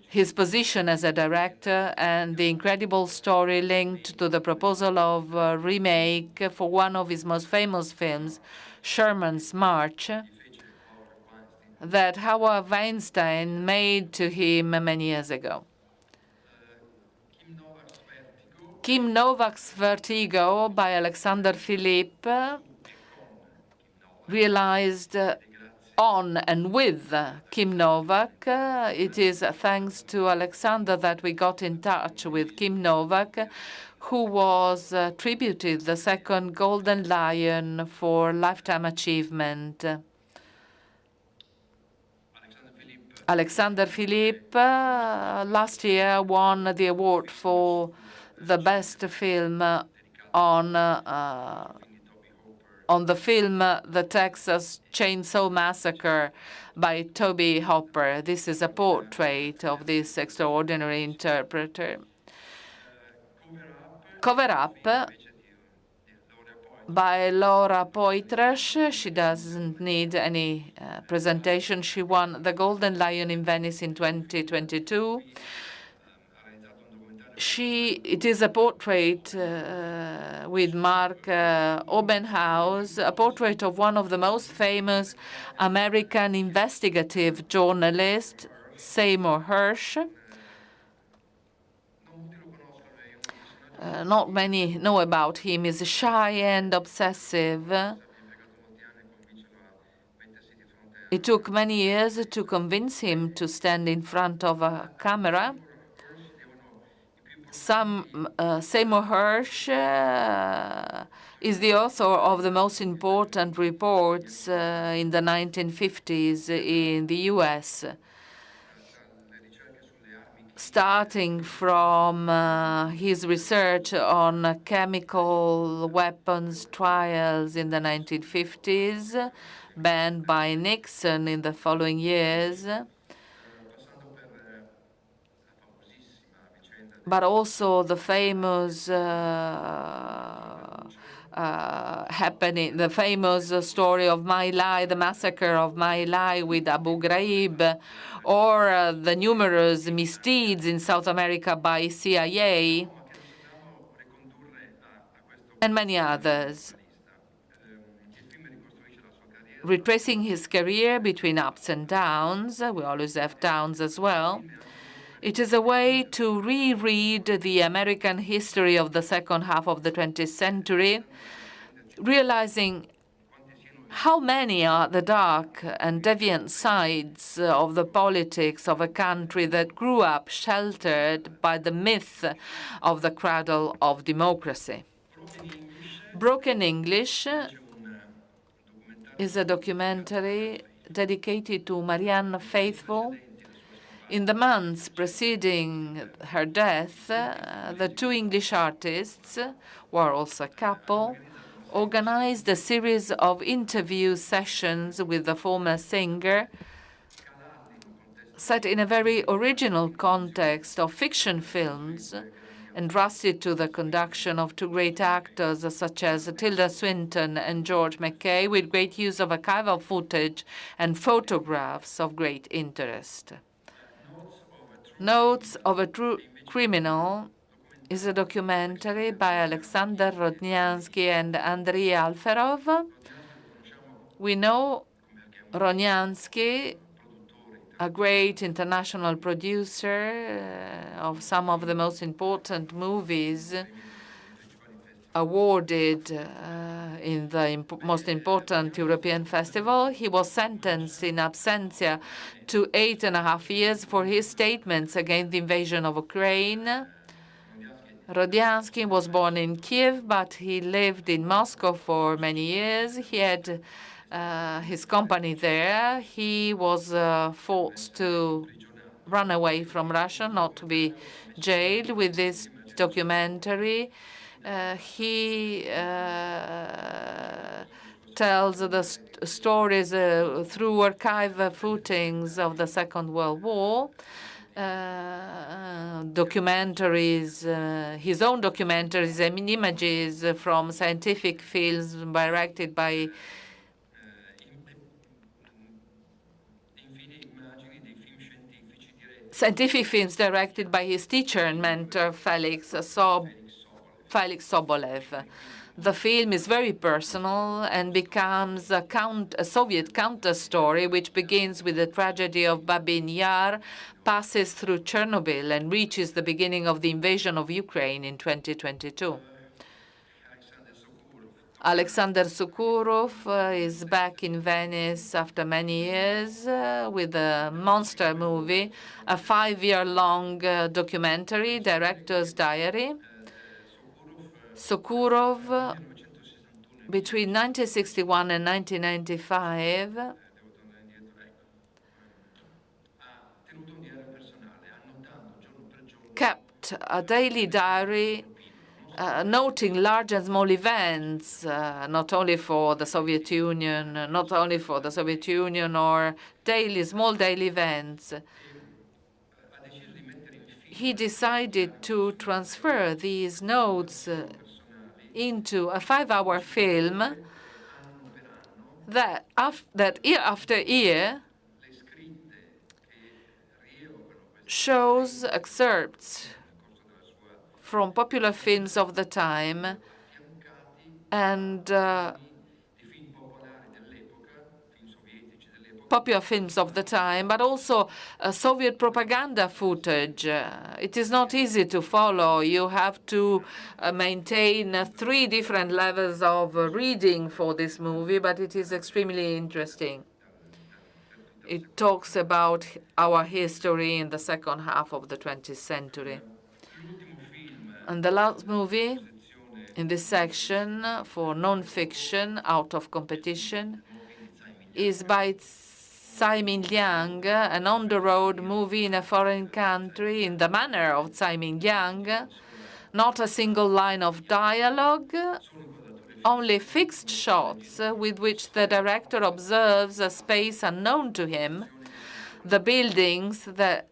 his position as a director, and the incredible story linked to the proposal of a remake for one of his most famous films, Sherman's March, that Howard Weinstein made to him many years ago. Kim Novak's Vertigo by Alexander Philippe, realized on and with Kim Novak. It is thanks to Alexander that we got in touch with Kim Novak, who was attributed the second Golden Lion for Lifetime Achievement. Alexander Philippe last year won the award for the best film on the film The Texas Chainsaw Massacre by Toby Hopper. This is a portrait of this extraordinary interpreter. Cover Up by Laura Poitras. She doesn't need any presentation. She won the Golden Lion in Venice in 2022. It is a portrait with Mark Obenhaus, a portrait of one of the most famous American investigative journalists, Seymour Hersh. Not many know about him. He's shy and obsessive. It took many years to convince him to stand in front of a camera. Seymour Hersh is the author of the most important reports in the 1950s in the U.S., starting from his research on chemical weapons trials in the 1950s, banned by Nixon in the following years, but also the famous the famous story of My Lai, the massacre of My Lai with Abu Ghraib, or the numerous misdeeds in South America by CIA, and many others. Retracing his career between ups and downs, we always have downs as well, it is a way to reread the American history of the second half of the 20th century, realizing how many are the dark and deviant sides of the politics of a country that grew up sheltered by the myth of the cradle of democracy. Broken English is a documentary dedicated to Marianne Faithfull. In the months preceding her death, the 2 English artists, who are also a couple, organized a series of interview sessions with the former singer, set in a very original context of fiction films, entrusted to the conduction of two great actors such as Tilda Swinton and George McKay, with great use of archival footage and photographs of great interest. Notes of a True Criminal is a documentary by Alexander Rodnyansky and Andrei Alferov. We know Rodnyansky, a great international producer of some of the most important movies awarded in the most important European festival. He was sentenced in absentia to 8.5 years for his statements against the invasion of Ukraine. Rodnyansky was born in Kiev, but he lived in Moscow for many years. He had his company there. He was forced to run away from Russia, not to be jailed. With this documentary, he tells the stories through archive footings of the Second World War. Documentaries, his own documentaries and images from scientific films directed by his teacher and mentor, Felix Sobolev. The film is very personal and becomes a Soviet counter-story, which begins with the tragedy of Babin Yar, passes through Chernobyl, and reaches the beginning of the invasion of Ukraine in 2022. Alexander Sokurov is back in Venice after many years with a monster movie, a 5-year-long documentary, Director's Diary. Sokurov, between 1961 and 1995, kept a daily diary noting large and small events, not only for the Soviet Union, or small daily events. He decided to transfer these notes into a 5-hour film that year after year shows excerpts from popular films of the time and popular films of the time, but also Soviet propaganda footage. It is not easy to follow. You have to maintain 3 different levels of reading for this movie, but it is extremely interesting. It talks about our history in the second half of the 20th century. And the last movie in this section for non-fiction, out of competition, is by Tsai Ming-liang, an on-the-road movie in a foreign country in the manner of Tsai Ming-liang. Not a single line of dialogue, only fixed shots with which the director observes a space unknown to him, the buildings that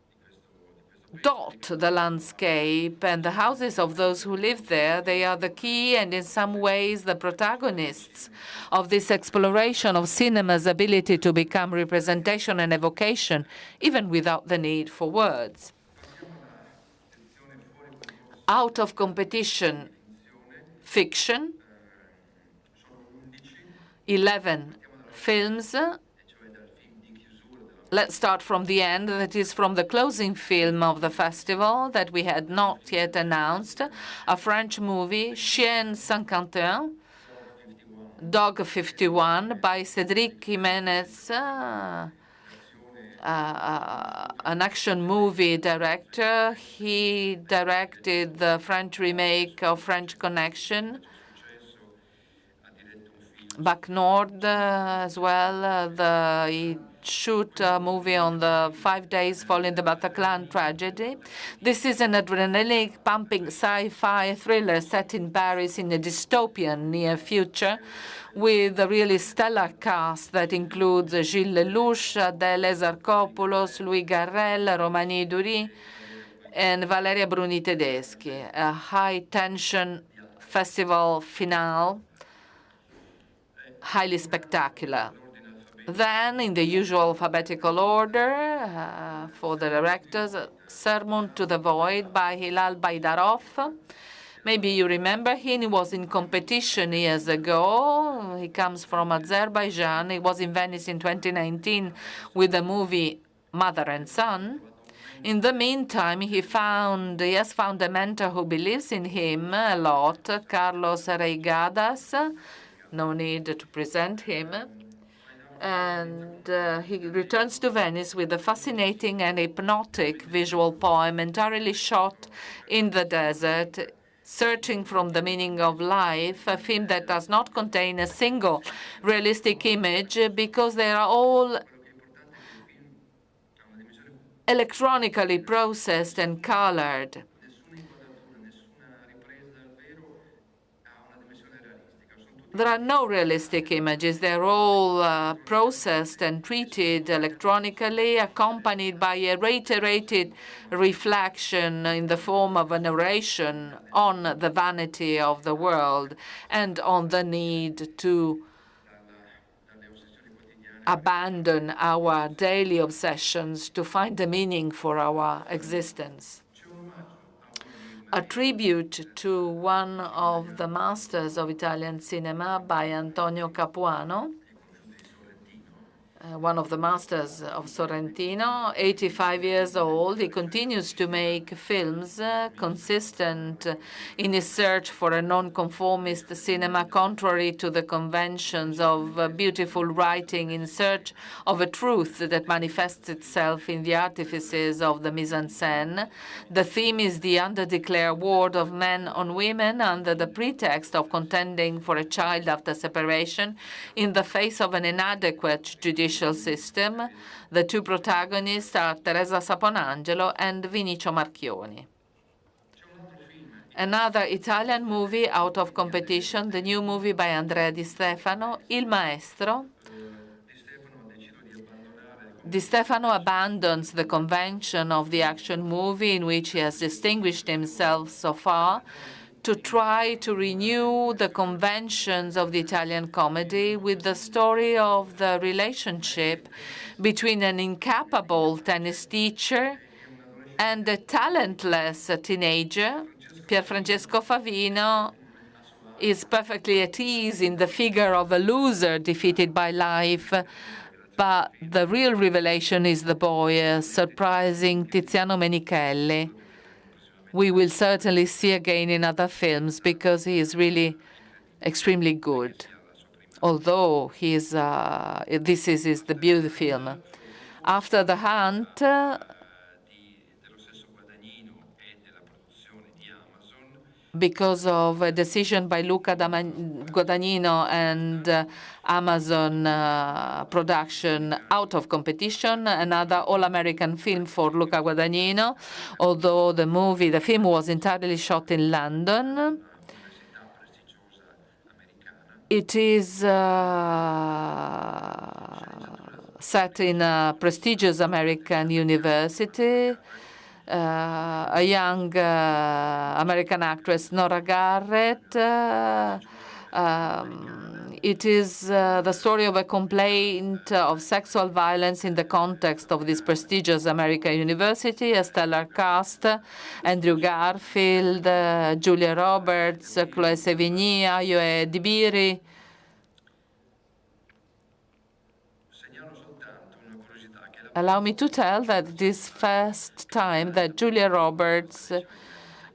dot the landscape and the houses of those who live there. They are the key and in some ways the protagonists of this exploration of cinema's ability to become representation and evocation, even without the need for words. Out of competition, fiction, 11 films. Let's start from the end. That is from the closing film of the festival that we had not yet announced, a French movie, Chien 51, Dog 51, by Cédric Jiménez, an action movie director. He directed the French remake of French Connection. back north as well. He shoot a movie on the 5 days following the Bataclan tragedy. This is an adrenaline-pumping sci-fi thriller set in Paris in a dystopian near future with a really stellar cast that includes Gilles Lelouch, Adèle Exarchopoulos, Louis Garrel, Romani Dury, and Valeria Bruni Tedeschi. A high-tension festival finale, highly spectacular. Then, in the usual alphabetical order, for the directors, Sermon to the Void by Hilal Baydarov. Maybe you remember him. He was in competition years ago. He comes from Azerbaijan. He was in Venice in 2019 with the movie Mother and Son. In the meantime, he has found a mentor who believes in him a lot, Carlos Reigadas. No need to present him. And he returns to Venice with a fascinating and hypnotic visual poem entirely shot in the desert, searching from the meaning of life, a film that does not contain a single realistic image because they are all electronically processed and colored. There are no realistic images. They're all processed and treated electronically, accompanied by a reiterated reflection in the form of a narration on the vanity of the world and on the need to abandon our daily obsessions to find a meaning for our existence. A tribute to one of the masters of Italian cinema by Antonio Capuano, one of the masters of Sorrentino, 85 years old. He continues to make films consistent in his search for a non-conformist cinema, contrary to the conventions of beautiful writing, in search of a truth that manifests itself in the artifices of the mise-en-scène. The theme is the underdeclared war of men on women under the pretext of contending for a child after separation in the face of an inadequate judicial system. The two protagonists are Teresa Saponangelo and Vinicio Marchioni. Another Italian movie out of competition, the new movie by Andrea Di Stefano, Il Maestro. Di Stefano abandons the convention of the action movie in which he has distinguished himself so far to try to renew the conventions of the Italian comedy with the story of the relationship between an incapable tennis teacher and a talentless teenager. Pierfrancesco Favino is perfectly at ease in the figure of a loser defeated by life, but the real revelation is the boy, surprising Tiziano Menichelli. We will certainly see again in other films because he is really extremely good. Although this is the beauty film. After the Hunt, because of a decision by Luca Guadagnino and Amazon production out of competition, another all-American film for Luca Guadagnino, although the film was entirely shot in London. It is set in a prestigious American university. A young American actress, Nora Garrett. It is the story of a complaint of sexual violence in the context of this prestigious American university. A stellar cast: Andrew Garfield, Julia Roberts, Chloe Sevigny, Ayo Edibiri. Allow me to tell that this first time that Julia Roberts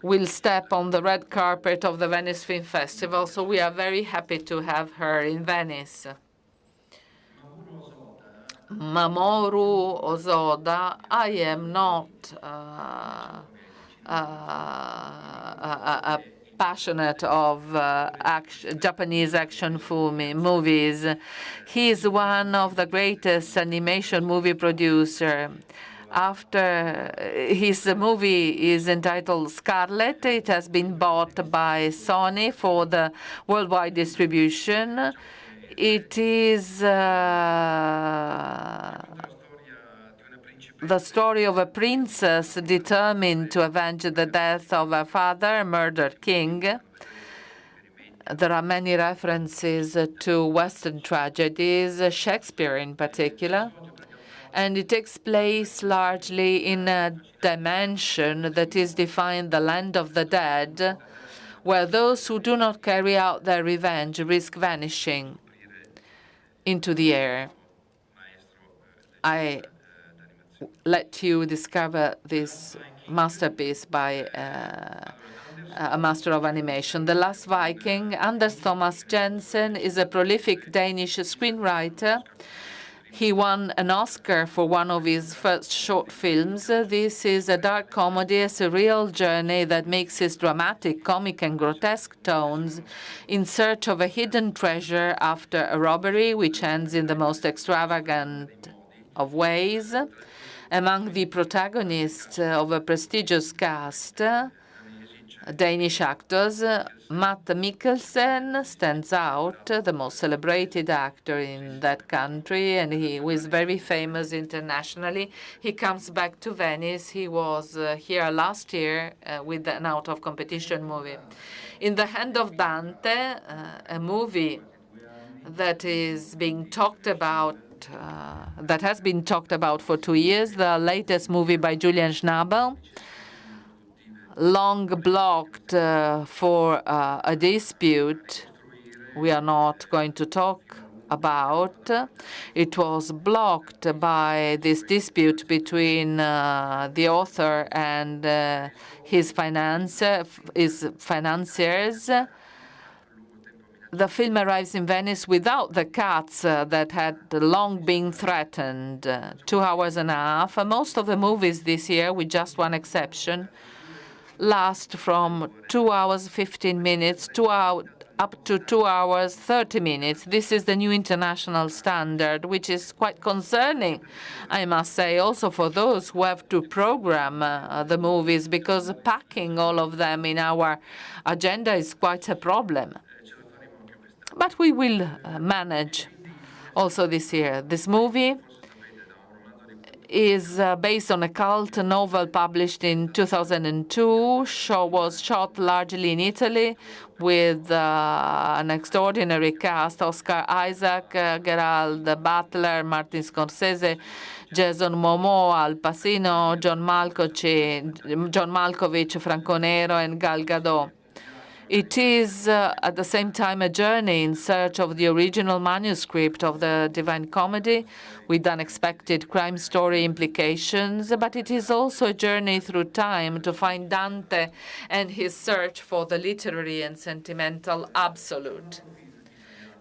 will step on the red carpet of the Venice Film Festival, so we are very happy to have her in Venice. Mamoru Osoda, I am not a passionate of Japanese action movies. He is one of the greatest animation movie producer. After his movie is entitled Scarlet, it has been bought by Sony for the worldwide distribution. It is the story of a princess determined to avenge the death of her father, a murdered king. There are many references to Western tragedies, Shakespeare in particular, and it takes place largely in a dimension that is defined the land of the dead, where those who do not carry out their revenge risk vanishing into the air. I let you discover this masterpiece by a master of animation. The Last Viking. Anders Thomas Jensen is a prolific Danish screenwriter. He won an Oscar for one of his first short films. This is a dark comedy, a surreal journey that mixes dramatic, comic, and grotesque tones in search of a hidden treasure after a robbery which ends in the most extravagant of ways. Among the protagonists of a prestigious cast, Danish actors, Matt Mikkelsen stands out, the most celebrated actor in that country, and he was very famous internationally. He comes back to Venice. He was here last year with an out-of-competition movie. In the Hand of Dante, a movie that is being talked about, that has been talked about for 2 years, the latest movie by Julian Schnabel, long blocked for a dispute we are not going to talk about. It was blocked by this dispute between the author and his financiers. The film arrives in Venice without the cuts that had long been threatened, 2 hours and a half. Most of the movies this year, with just one exception, last from 2 hours 15 minutes up to 2 hours 30 minutes. This is the new international standard, which is quite concerning, I must say, also for those who have to program the movies, because packing all of them in our agenda is quite a problem. But we will manage also this year. This movie is based on a cult novel published in 2002. Was shot largely in Italy with an extraordinary cast: Oscar Isaac, Gerald Butler, Martin Scorsese, Jason Momoa, Al Pacino, John Malkovich, Franco Nero, and Gal Gadot. It is at the same time a journey in search of the original manuscript of the Divine Comedy with unexpected crime story implications, but it is also a journey through time to find Dante and his search for the literary and sentimental absolute.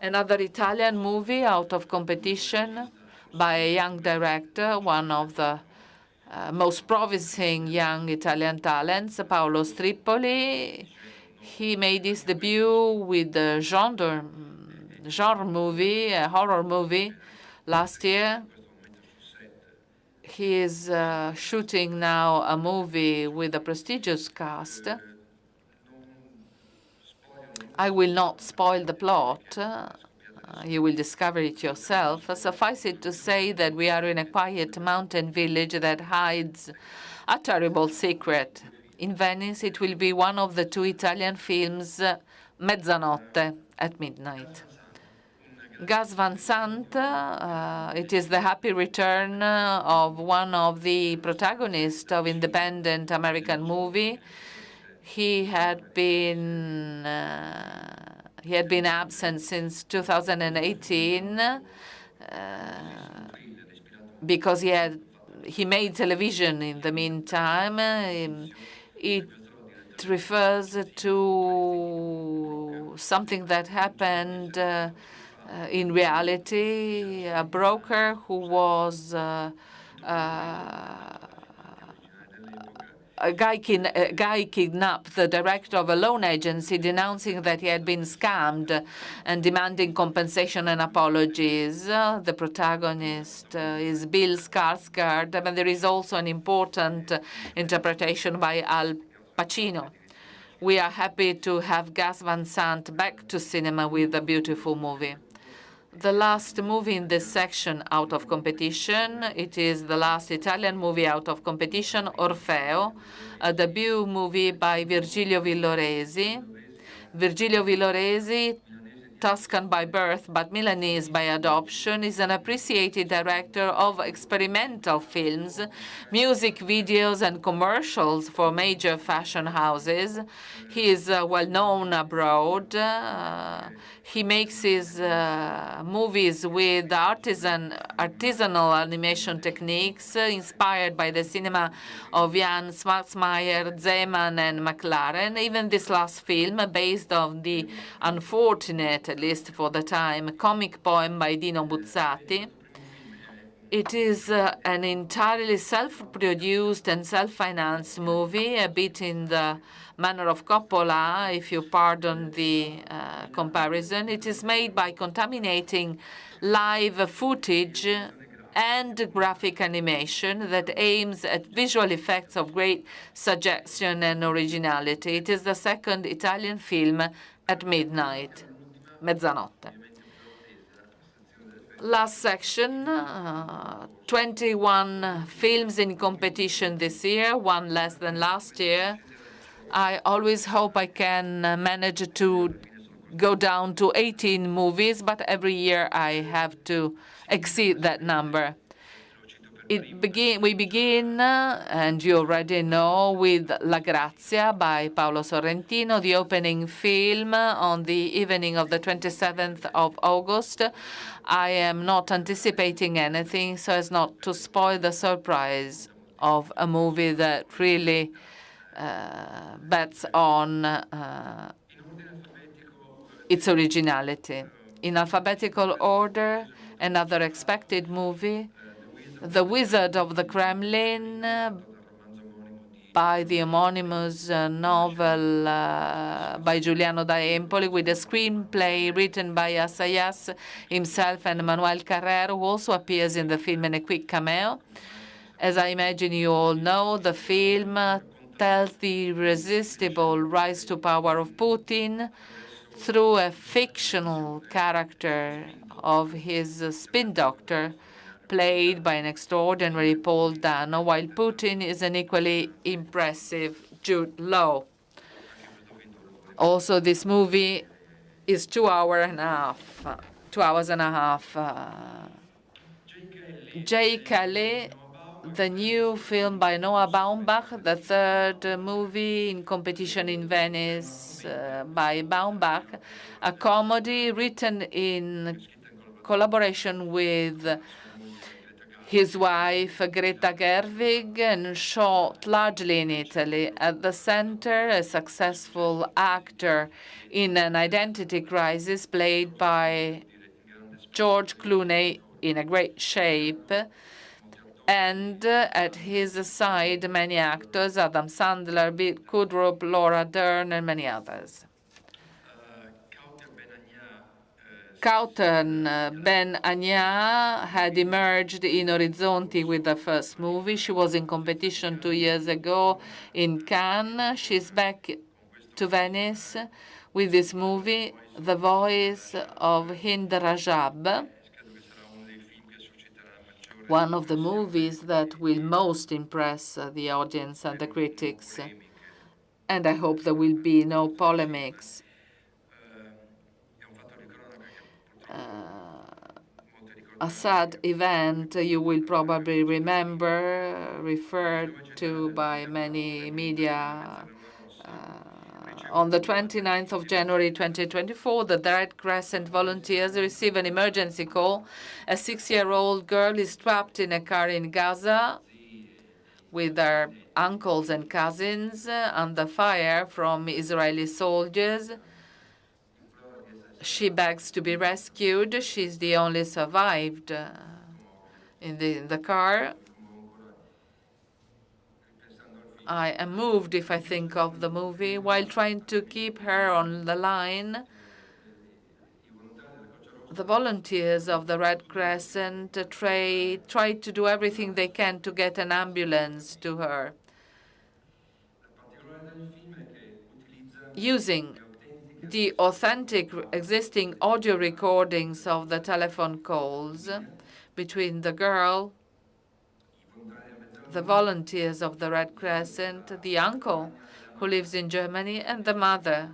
Another Italian movie out of competition by a young director, one of the most promising young Italian talents, Paolo Stripoli. He made his debut with a genre movie, a horror movie, last year. He is shooting now a movie with a prestigious cast. I will not spoil the plot. You will discover it yourself. Suffice it to say that we are in a quiet mountain village that hides a terrible secret. In Venice, it will be one of the 2 Italian films, Mezzanotte, at midnight. Gus Van Sant, it is the happy return of one of the protagonists of independent American movie. He had been absent since 2018 because he made television in the meantime. It refers to something that happened in reality. A broker who was a guy kidnapped the director of a loan agency, denouncing that he had been scammed and demanding compensation and apologies. The protagonist is Bill Skarsgård, and there is also an important interpretation by Al Pacino. We are happy to have Gus Van Sant back to cinema with a beautiful movie. The last movie in this section out of competition, it is the last Italian movie out of competition, Orfeo, a debut movie by Virgilio Villoresi. Virgilio Villoresi, Tuscan by birth but Milanese by adoption, is an appreciated director of experimental films, music videos, and commercials for major fashion houses. He is well known abroad. He makes his movies with artisanal animation techniques inspired by the cinema of Jan Swartzmeyer, Zeman, and McLaren. Even this last film, based on the unfortunate, at least for the time, comic poem by Dino Buzzati. It is an entirely self-produced and self-financed movie, a bit in the manner of Coppola, if you pardon the comparison. It is made by contaminating live footage and graphic animation that aims at visual effects of great suggestion and originality. It is the second Italian film at midnight, mezzanotte. Last section, 21 films in competition this year, one less than last year. I always hope I can manage to go down to 18 movies, but every year I have to exceed that number. We begin, and you already know, with La Grazia by Paolo Sorrentino, the opening film on the evening of the 27th of August. I am not anticipating anything so as not to spoil the surprise of a movie that really bets on its originality. In alphabetical order, another expected movie, The Wizard of the Kremlin, by the homonymous novel by Giuliano da Empoli, with a screenplay written by Assayas himself and Manuel Carrero, who also appears in the film in a quick cameo. As I imagine you all know, the film tells the irresistible rise to power of Putin through a fictional character of his spin doctor, played by an extraordinary Paul Dano, while Putin is an equally impressive Jude Law. Also, this movie is 2 hours and a half. Jay Calais, the new film by Noah Baumbach, the third movie in competition in Venice by Baumbach, a comedy written in collaboration with his wife, Greta Gerwig, and shot largely in Italy. At the center, a successful actor in an identity crisis played by George Clooney, in a great shape, and at his side, many actors, Adam Sandler, Bill Kudrup, Laura Dern, and many others. Kautan Ben Anya had emerged in Orizzonti with the first movie. She was in competition 2 years ago in Cannes. She's back to Venice with this movie, The Voice of Hind Rajab, one of the movies that will most impress the audience and the critics. And I hope there will be no polemics. A sad event you will probably remember, referred to by many media. On the 29th of January 2024, the Red Crescent volunteers receive an emergency call. A 6-year-old girl is trapped in a car in Gaza with her uncles and cousins under fire from Israeli soldiers. She begs to be rescued. She's the only survived in the car. I am moved if I think of the movie. While trying to keep her on the line, the volunteers of the Red Crescent try to do everything they can to get an ambulance to her, using the authentic existing audio recordings of the telephone calls between the girl, the volunteers of the Red Crescent, the uncle who lives in Germany, and the mother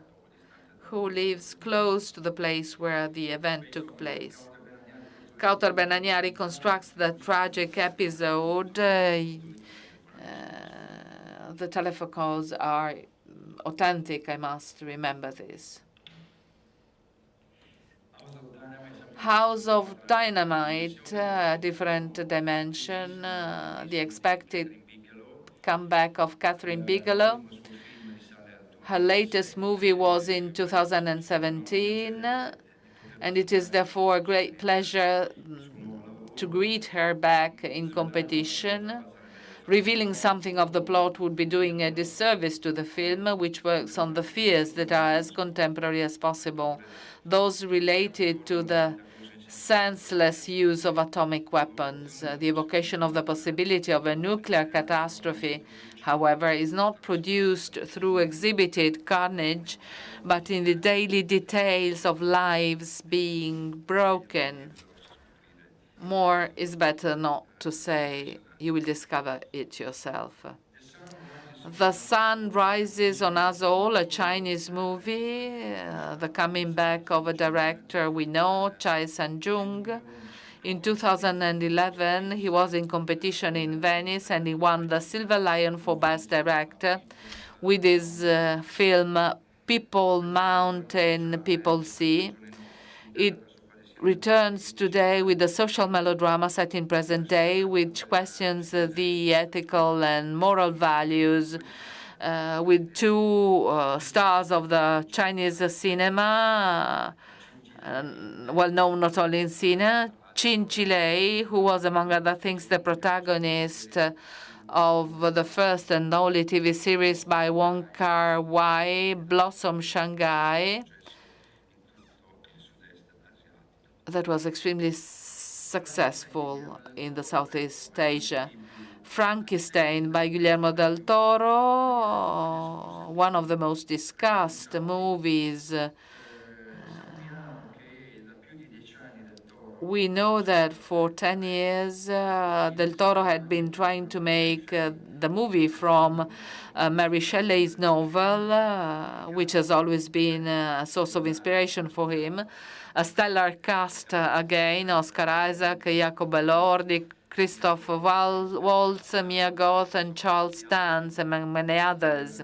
who lives close to the place where the event took place. Kautar Benania reconstructs the tragic episode. The telephone calls are authentic, I must remember this. House of Dynamite, different dimension, the expected comeback of Catherine Bigelow. Her latest movie was in 2017, and it is therefore a great pleasure to greet her back in competition. Revealing something of the plot would be doing a disservice to the film, which works on the fears that are as contemporary as possible, those related to the senseless use of atomic weapons. The evocation of the possibility of a nuclear catastrophe, however, is not produced through exhibited carnage, but in the daily details of lives being broken. More is better not to say. You will discover it yourself. The Sun Rises on Us All, a Chinese movie, the coming back of a director we know, Chai San-jung. In 2011, he was in competition in Venice, and he won the Silver Lion for Best Director with his film People Mountain, People Sea. It returns today with a social melodrama set in present day, which questions the ethical and moral values, with two stars of the Chinese cinema, well known not only in cinema, Chin Chilei, who was, among other things, the protagonist of the first and only TV series by Wong Kar-wai, Blossom Shanghai, that was extremely successful in the Southeast Asia. Frankenstein by Guillermo del Toro, one of the most discussed movies. We know that for 10 years, Del Toro had been trying to make the movie from Mary Shelley's novel, which has always been a source of inspiration for him. A stellar cast again: Oscar Isaac, Jacob Elordi, Christoph Waltz, Mia Goth, and Charles Dance, among many others.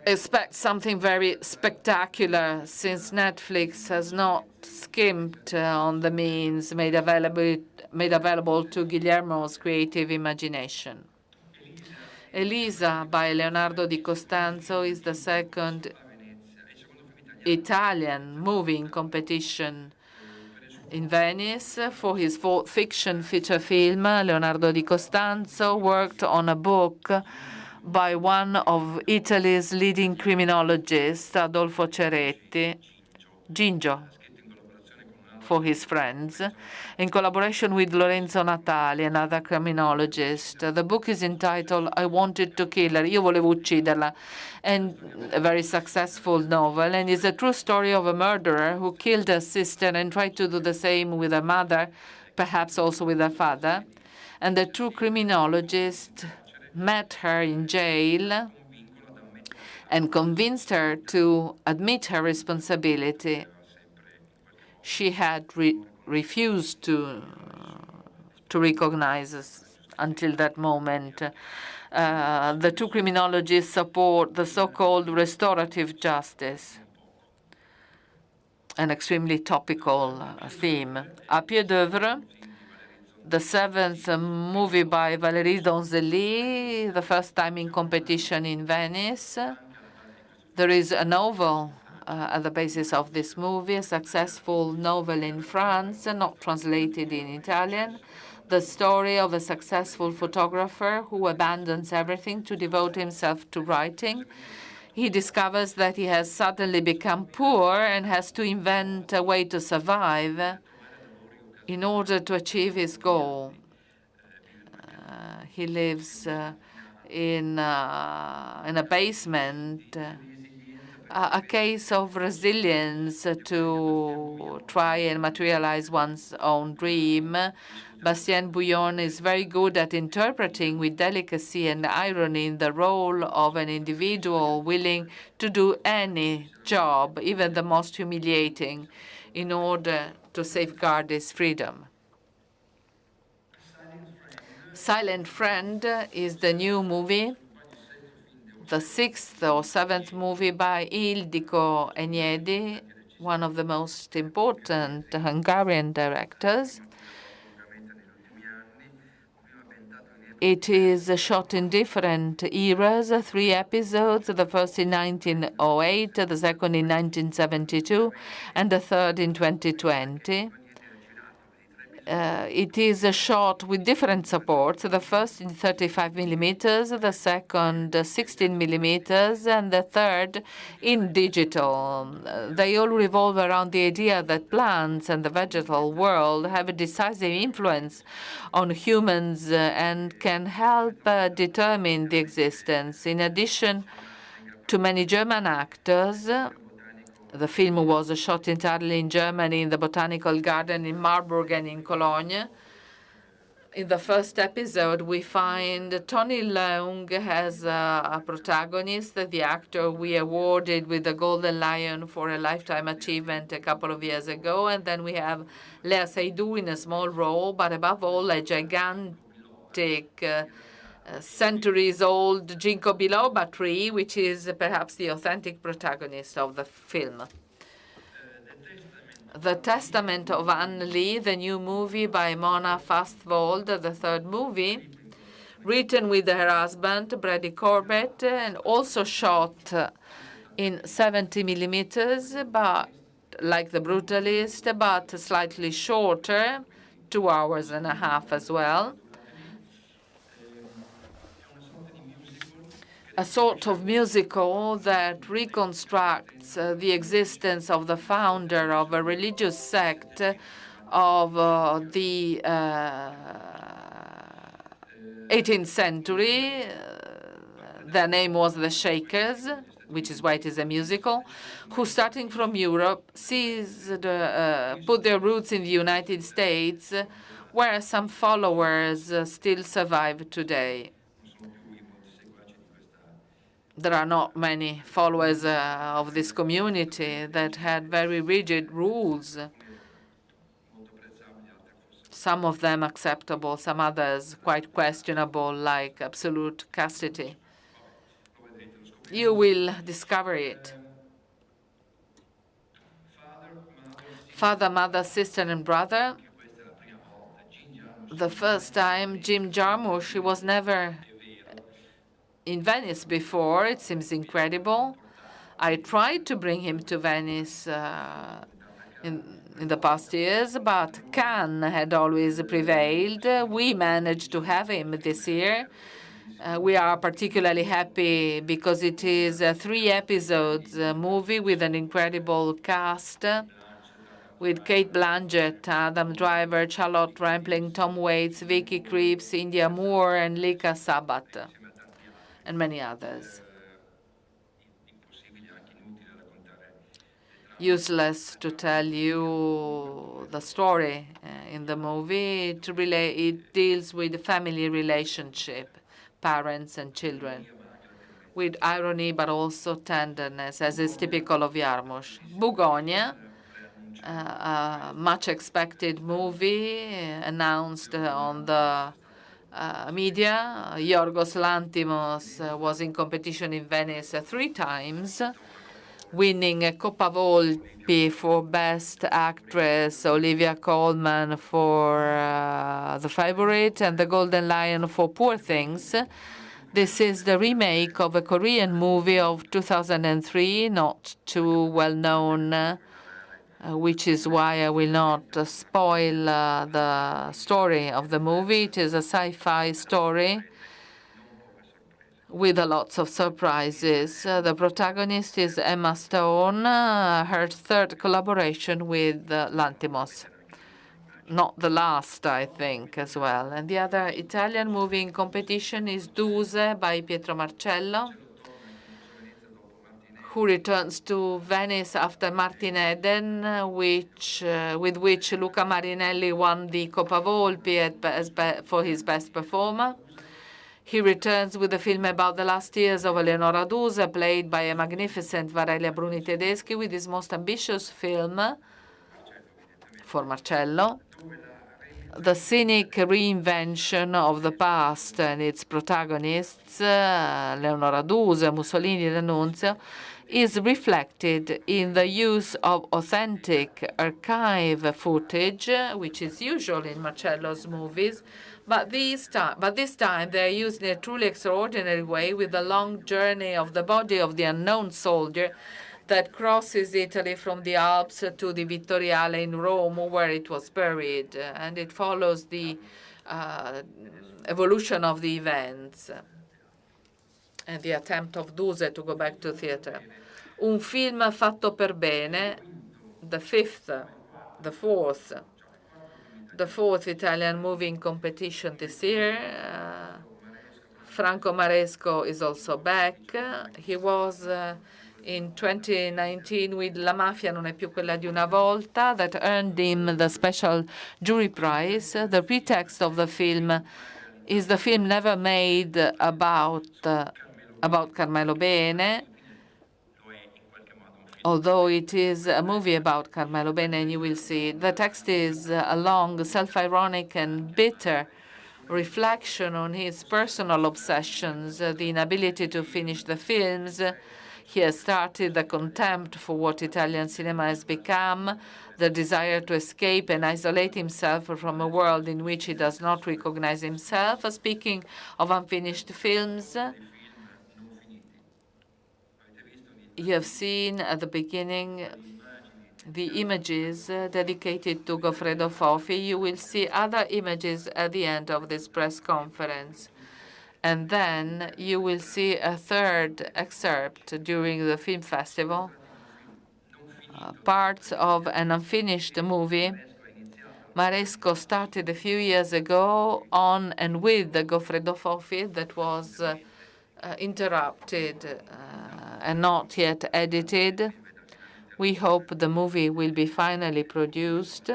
Expect something very spectacular, since Netflix has not skimped on the means made available to Guillermo's creative imagination. Elisa by Leonardo di Costanzo is the second Italian movie in competition in Venice. For his fourth fiction feature film, Leonardo di Costanzo worked on a book by one of Italy's leading criminologists, Adolfo Ceretti, Gingio, for his friends, in collaboration with Lorenzo Natali, another criminologist. The book is entitled I Wanted to Kill Her, Io volevo ucciderla, and a very successful novel, and is a true story of a murderer who killed her sister and tried to do the same with her mother, perhaps also with her father. And the true criminologist met her in jail and convinced her to admit her responsibility. She had refused to recognize us until that moment. The two criminologists support the so-called restorative justice, an extremely topical theme. A pied d'oeuvre, the seventh movie by Valérie Donzelli, the first time in competition in Venice. There is a novel at the basis of this movie, a successful novel in France, not translated in Italian, the story of a successful photographer who abandons everything to devote himself to writing. He discovers that he has suddenly become poor and has to invent a way to survive in order to achieve his goal. He lives in a basement, a case of resilience to try and materialize one's own dream. Bastien Bouillon is very good at interpreting with delicacy and irony the role of an individual willing to do any job, even the most humiliating, in order to safeguard his freedom. Silent Friend is the new movie, the 6th or 7th movie by Ildiko Enyedi, one of the most important Hungarian directors. It is shot in different eras, 3 episodes, the first in 1908, the second in 1972, and the third in 2020. It is shot with different supports, the first in 35 millimeters, the second 16 millimeters, and the third in digital. They all revolve around the idea that plants and the vegetal world have a decisive influence on humans and can help determine the existence. In addition to many German actors, the film was shot entirely in Germany, in the Botanical Garden in Marburg and in Cologne. In the first episode, we find Tony Leung as a protagonist, the actor we awarded with the Golden Lion for a Lifetime Achievement a couple of years ago. And then we have Lea Seydoux in a small role, but above all, a gigantic centuries-old ginkgo biloba tree, which is perhaps the authentic protagonist of the film. The Testament of Anne Lee, the new movie by Mona Fastvold, the third movie, written with her husband, Brady Corbett, and also shot in 70 millimeters, but like The Brutalist, but slightly shorter, 2 hours and a half as well. A sort of musical that reconstructs the existence of the founder of a religious sect of the 18th century. Their name was the Shakers, which is why it is a musical, who, starting from Europe, put their roots in the United States, where some followers still survive today. There are not many followers of this community that had very rigid rules, some of them acceptable, some others quite questionable, like absolute castity. You will discover it. Father, mother, sister, and brother. The first time, Jim Jarmusch, he was never in Venice before. It seems incredible. I tried to bring him to Venice in the past years, but Cannes had always prevailed. We managed to have him this year. We are particularly happy because it is a 3 episodes movie with an incredible cast, with Kate Blanchett, Adam Driver, Charlotte Rampling, Tom Waits, Vicky Krieps, India Moore, and Lika Sabat, and many others. Useless to tell you the story in the movie. It deals with the family relationship, parents and children, with irony but also tenderness, as is typical of Jarmusch. Bugonia, a much expected movie announced on the media. Yorgos Lanthimos was in competition in Venice 3 times, winning a Coppa Volpi for Best Actress, Olivia Colman for The Favorite, and the Golden Lion for Poor Things. This is the remake of a Korean movie of 2003, not too well known, which is why I will not spoil the story of the movie. It is a sci-fi story with lots of surprises. The protagonist is Emma Stone, her third collaboration with Lanthimos. Not the last, I think, as well. And the other Italian movie in competition is Duse by Pietrangelo, who returns to Venice after Martin Eden, with which Luca Marinelli won the Coppa Volpi for his best performer. He returns with a film about the last years of Eleonora Duse, played by a magnificent Varelia Bruni Tedeschi, with his most ambitious film for Marcello, the cynic reinvention of the past and its protagonists, Leonora Duse, Mussolini, D'Annunzio, is reflected in the use of authentic archive footage, which is usual in Marcello's movies, but this time they are used in a truly extraordinary way, with the long journey of the body of the unknown soldier that crosses Italy from the Alps to the Vittoriale in Rome, where it was buried. And it follows the evolution of the events and the attempt of Duse to go back to theater. Un film fatto per bene, the fourth Italian movie in competition this year. Franco Maresco is also back. He was in 2019 with La Mafia non è più quella di una volta, that earned him the special jury prize. The pretext of the film is the film never made about Carmelo Bene, although it is a movie about Carmelo Bene, and you will see. The text is a long, self-ironic and bitter reflection on his personal obsessions, the inability to finish the films. He has started the contempt for what Italian cinema has become, the desire to escape and isolate himself from a world in which he does not recognize himself. Speaking of unfinished films, you have seen at the beginning the images dedicated to Goffredo Fofi. You will see other images at the end of this press conference. And then you will see a third excerpt during the film festival, parts of an unfinished movie Maresco started a few years ago on and with the Goffredo Fofi that was interrupted and not yet edited. We hope the movie will be finally produced.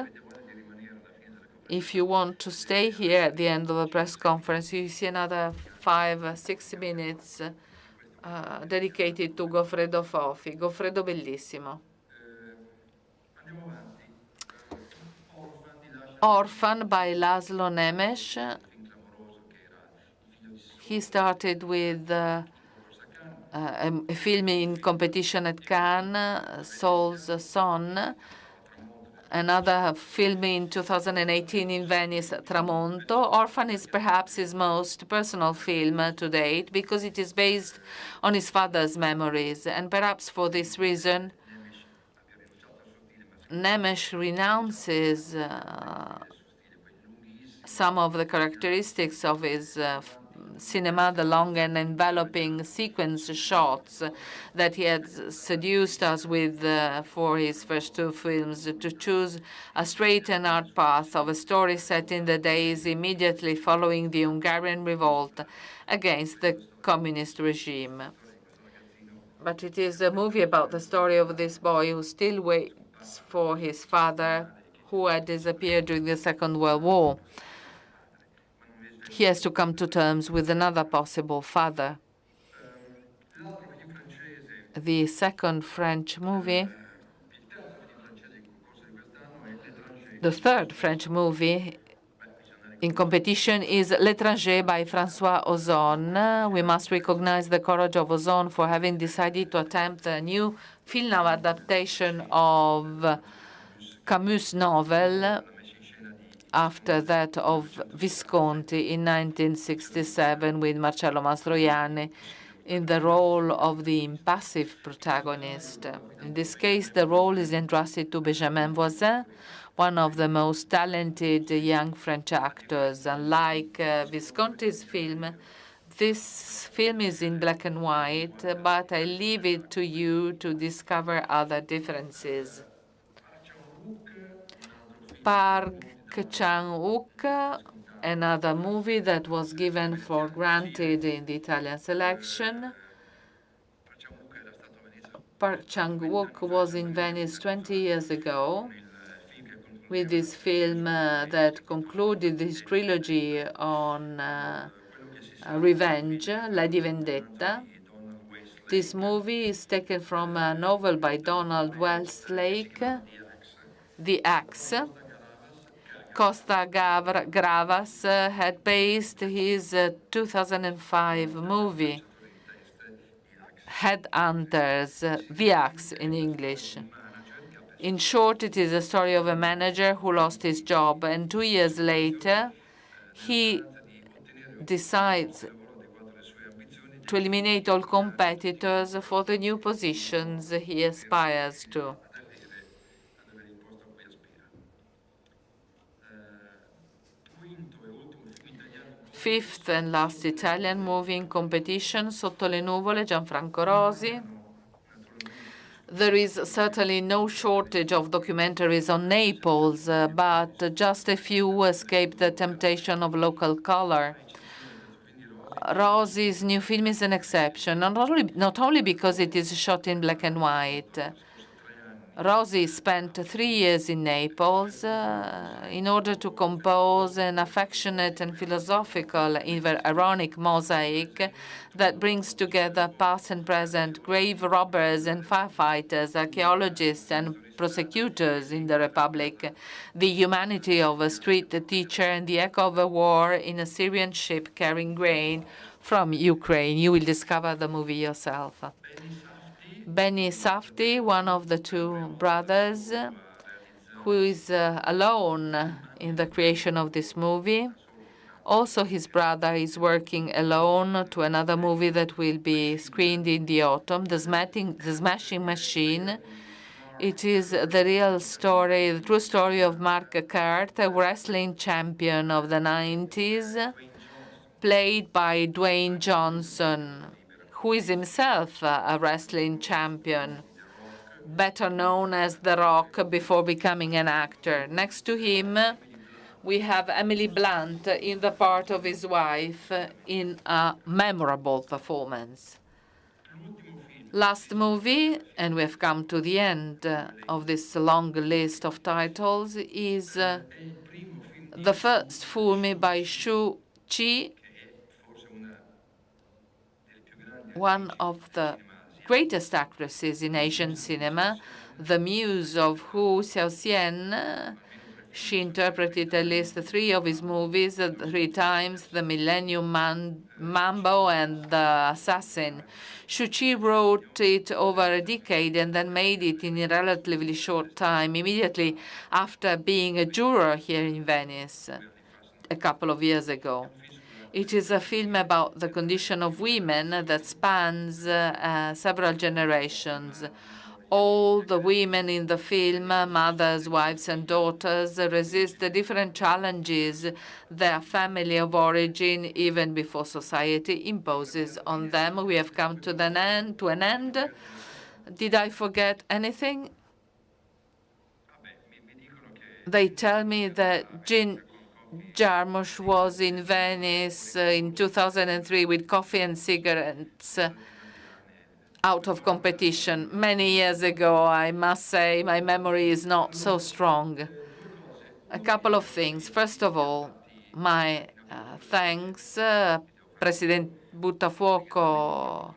If you want to stay here at the end of the press conference, you see another 5-6 minutes dedicated to Goffredo Fofi. Goffredo bellissimo. Orphan by Laszlo Nemes. He started with a film in competition at Cannes, Saul's Son. Another film in 2018 in Venice, Tramonto. Orphan is perhaps his most personal film to date because it is based on his father's memories. And perhaps for this reason, Nemes renounces some of the characteristics of his cinema, the long and enveloping sequence shots that he had seduced us with for his first two films, to choose a straight and hard path of a story set in the days immediately following the Hungarian revolt against the communist regime. But it is a movie about the story of this boy who still waits for his father, who had disappeared during the Second World War. He has to come to terms with another possible father. The second French movie, the third French movie in competition is L'Étranger by François Ozon. We must recognize the courage of Ozon for having decided to attempt a new film adaptation of Camus' novel after that of Visconti in 1967 with Marcello Mastroianni in the role of the impassive protagonist. In this case, the role is entrusted to Benjamin Voisin, one of the most talented young French actors. Unlike Visconti's film, this film is in black and white, but I leave it to you to discover other differences. Park Chan-wook, another movie that was given for granted in the Italian selection. Park Chan-wook was in Venice 20 years ago with this film that concluded this trilogy on revenge, La di Vendetta. This movie is taken from a novel by Donald Westlake, The Axe. Costa Gavras had based his 2005 movie, Headhunters, The Axe in English. In short, it is a story of a manager who lost his job, and 2 years later, he decides to eliminate all competitors for the new positions he aspires to. Fifth and last Italian movie in competition, Sotto le nuvole, Gianfranco Rosi. There is certainly no shortage of documentaries on Naples, but just a few escape the temptation of local color. Rosi's new film is an exception, not only because it is shot in black and white. Rosi spent 3 years in Naples in order to compose an affectionate and philosophical, even ironic mosaic that brings together past and present grave robbers and firefighters, archaeologists and prosecutors in the Republic, the humanity of a street teacher, and the echo of a war in a Syrian ship carrying grain from Ukraine. You will discover the movie yourself. Benny Safdie, one of the two brothers, who is alone in the creation of this movie. Also, his brother is working alone to another movie that will be screened in the autumn, The Smashing Machine. It is the real story, the true story of Mark Kurt, a wrestling champion of the 90s, played by Dwayne Johnson, who is himself a wrestling champion, better known as The Rock before becoming an actor. Next to him, we have Emily Blunt in the part of his wife in a memorable performance. Last movie, and we have come to the end of this long list of titles, is the first film by Shu Qi, one of the greatest actresses in Asian cinema, the muse of Hu Xiaoxian. She interpreted at least 3 of his movies 3 times, The Millennium Mambo and The Assassin. Shu Qi wrote it over a decade and then made it in a relatively short time, immediately after being a juror here in Venice a couple of years ago. It is a film about the condition of women that spans several generations. All the women in the film, mothers, wives, and daughters, resist the different challenges their family of origin, even before society, imposes on them. We have come to an end. Did I forget anything? They tell me that Jean Jarmusch was in Venice in 2003 with coffee and cigarettes out of competition. Many years ago, I must say, my memory is not so strong. A couple of things. First of all, my thanks. President Buttafuoco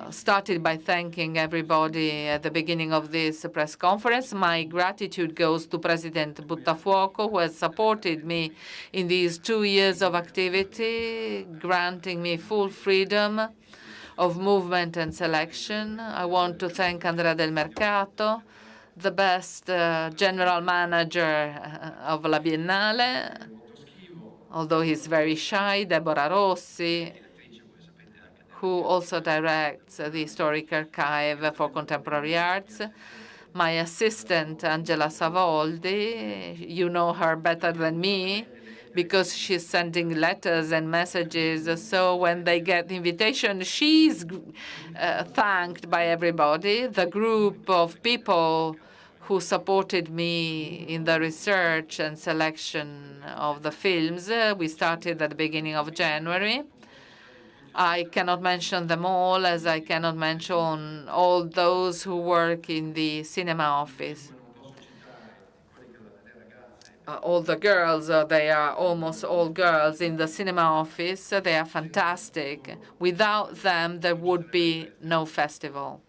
started by thanking everybody at the beginning of this press conference. My gratitude goes to President Buttafuoco, who has supported me in these 2 years of activity, granting me full freedom of movement and selection. I want to thank Andrea Del Mercato, the best general manager of La Biennale, although he's very shy, Deborah Rossi, who also directs the Historic Archive for Contemporary Arts. My assistant, Angela Savoldi, you know her better than me because she's sending letters and messages. So when they get the invitation, she's thanked by everybody. The group of people who supported me in the research and selection of the films, we started at the beginning of January. I cannot mention them all, as I cannot mention all those who work in the cinema office. All the girls, they are almost all girls in the cinema office. They are fantastic. Without them, there would be no festival.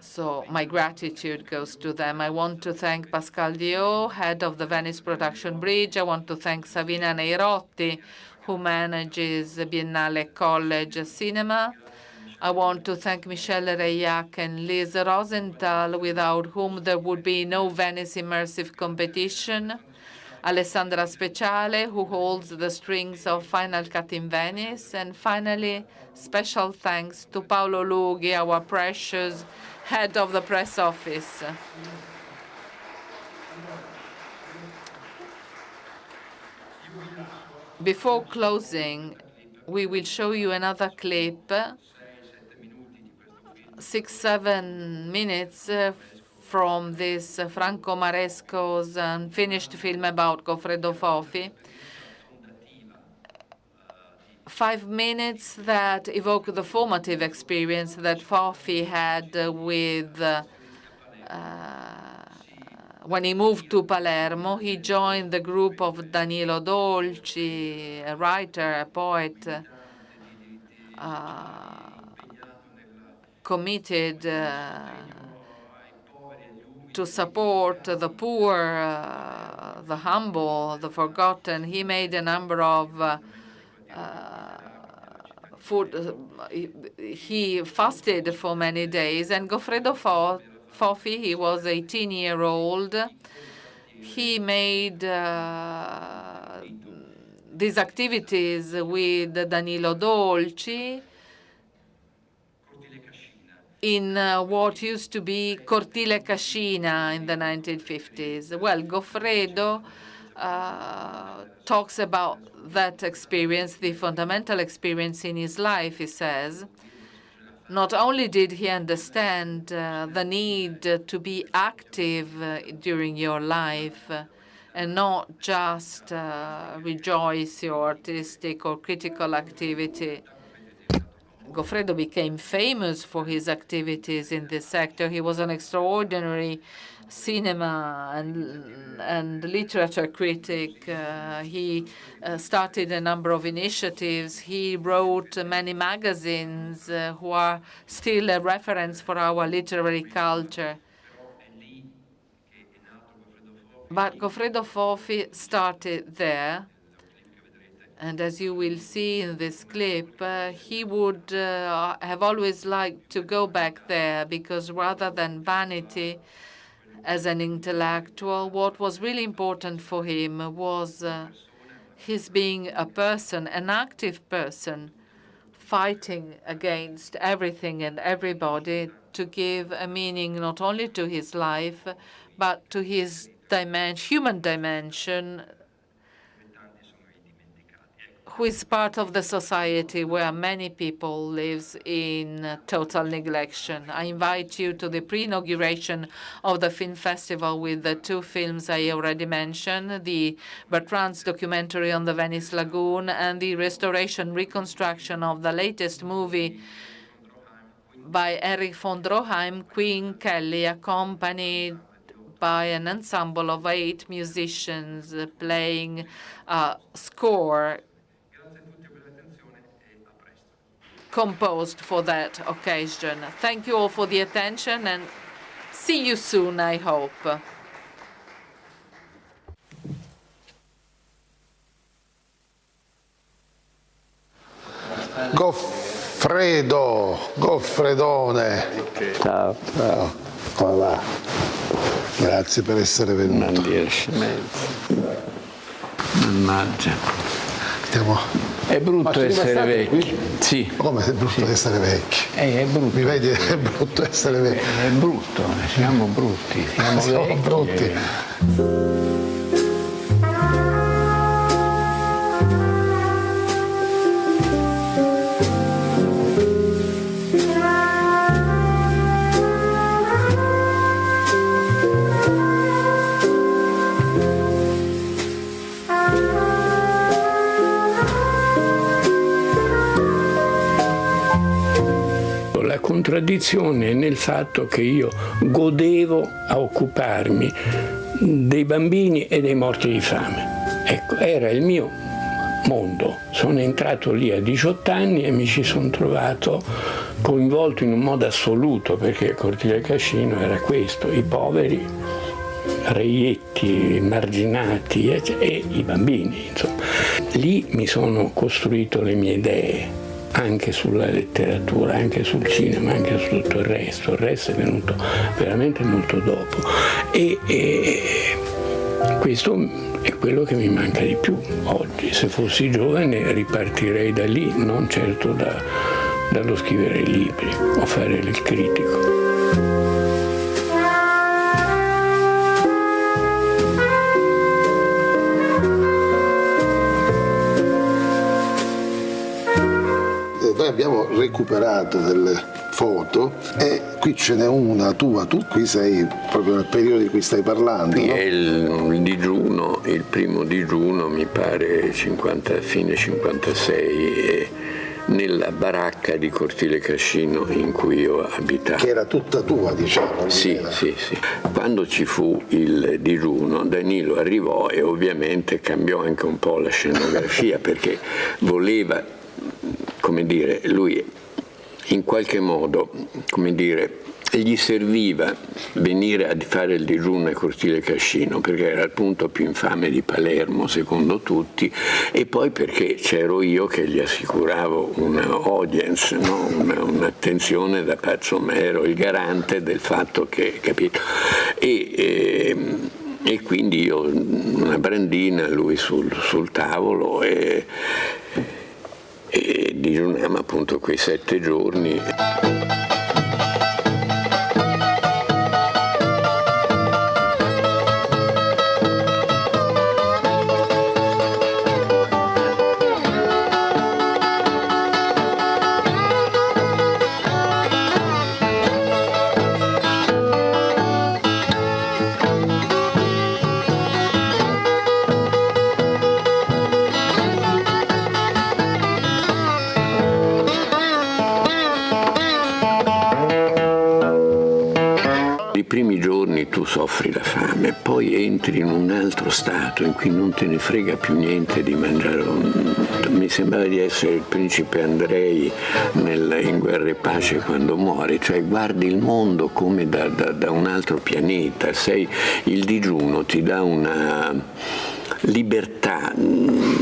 So my gratitude goes to them. I want to thank Pascal Dio, head of the Venice Production Bridge. I want to thank Savina Neirotti, who manages the Biennale College Cinema. I want to thank Michelle Reillac and Liz Rosenthal, without whom there would be no Venice Immersive Competition. Alessandra Speciale, who holds the strings of Final Cut in Venice. And finally, special thanks to Paolo Lughi, our precious head of the press office. Before closing, we will show you another clip, 6-7 minutes from this Franco Maresco's unfinished film about Goffredo Fofi. 5 minutes that evoke the formative experience that Fofi had with when he moved to Palermo. He joined the group of Danilo Dolci, a writer, a poet, committed to support the poor, the humble, the forgotten. He made a number of he fasted for many days. And Goffredo Fofi, he was 18-year-old. He made these activities with Danilo Dolci in what used to be Cortile Cascina in the 1950s. Well, Goffredo talks about that experience, the fundamental experience in his life, he says. Not only did he understand the need to be active during your life and not just rejoice your artistic or critical activity. Goffredo became famous for his activities in this sector. He was an extraordinary cinema and literature critic. He started a number of initiatives. He wrote many magazines who are still a reference for our literary culture. But Goffredo Fofi started there. And as you will see in this clip, he would have always liked to go back there, because rather than vanity as an intellectual, what was really important for him was his being a person, an active person, fighting against everything and everybody to give a meaning not only to his life, but to his human dimension, who is part of the society where many people live in total neglection. I invite you to the pre-inauguration of the film festival with the two films I already mentioned, the Bertrand's documentary on the Venice Lagoon and the restoration reconstruction of the latest movie by Erich von Stroheim, Queen Kelly, accompanied by an ensemble of 8 musicians playing a score composed for that occasion. Thank you all for the attention, and see you soon, I hope. Goffredone. Ciao. Ciao. Come va? Grazie per essere venuto. Non dire scemenze. Mannaggia. È brutto essere vecchi. Sì. Come è brutto essere vecchi? È brutto. Mi vedi? È brutto essere vecchi. È brutto, siamo brutti. Siamo brutti. La contraddizione è nel fatto che io godevo a occuparmi dei bambini e dei morti di fame. Ecco, era il mio mondo. Sono entrato lì a 18 anni e mi ci sono trovato coinvolto in un modo assoluto, perché Cortile Cascino era questo: i poveri, reietti, marginati e i bambini, insomma. Lì mi sono costruito le mie idee, anche sulla letteratura, anche sul cinema, anche su tutto il resto. Il resto è venuto veramente molto dopo. E questo è quello che mi manca di più oggi. Se fossi giovane ripartirei da lì, non certo dallo scrivere libri o fare il critico. Noi abbiamo recuperato delle foto e qui ce n'è una tua, tu qui sei proprio nel periodo di cui stai parlando. Qui no? è il digiuno, il primo digiuno mi pare fine 56, nella baracca di Cortile Cascino in cui io abitavo. Che era tutta tua, diciamo. Sì. Quando ci fu il digiuno, Danilo arrivò e ovviamente cambiò anche un po' la scenografia perché voleva, come dire, lui in qualche modo, come dire, gli serviva venire a fare il digiuno a Cortile Cascino perché era il punto più infame di Palermo secondo tutti, e poi perché c'ero io che gli assicuravo una audience, no? Un'attenzione da pazzo, insomma ero il garante del fatto che, capito? E quindi io una brandina, lui sul tavolo e digiuniamo appunto quei 7 giorni. I primi giorni tu soffri la fame, poi entri in un altro stato in cui non te ne frega più niente di mangiare. Mi sembrava di essere il principe Andrei in Guerra e Pace quando muore, cioè guardi il mondo come da un altro pianeta. Il digiuno ti dà una libertà,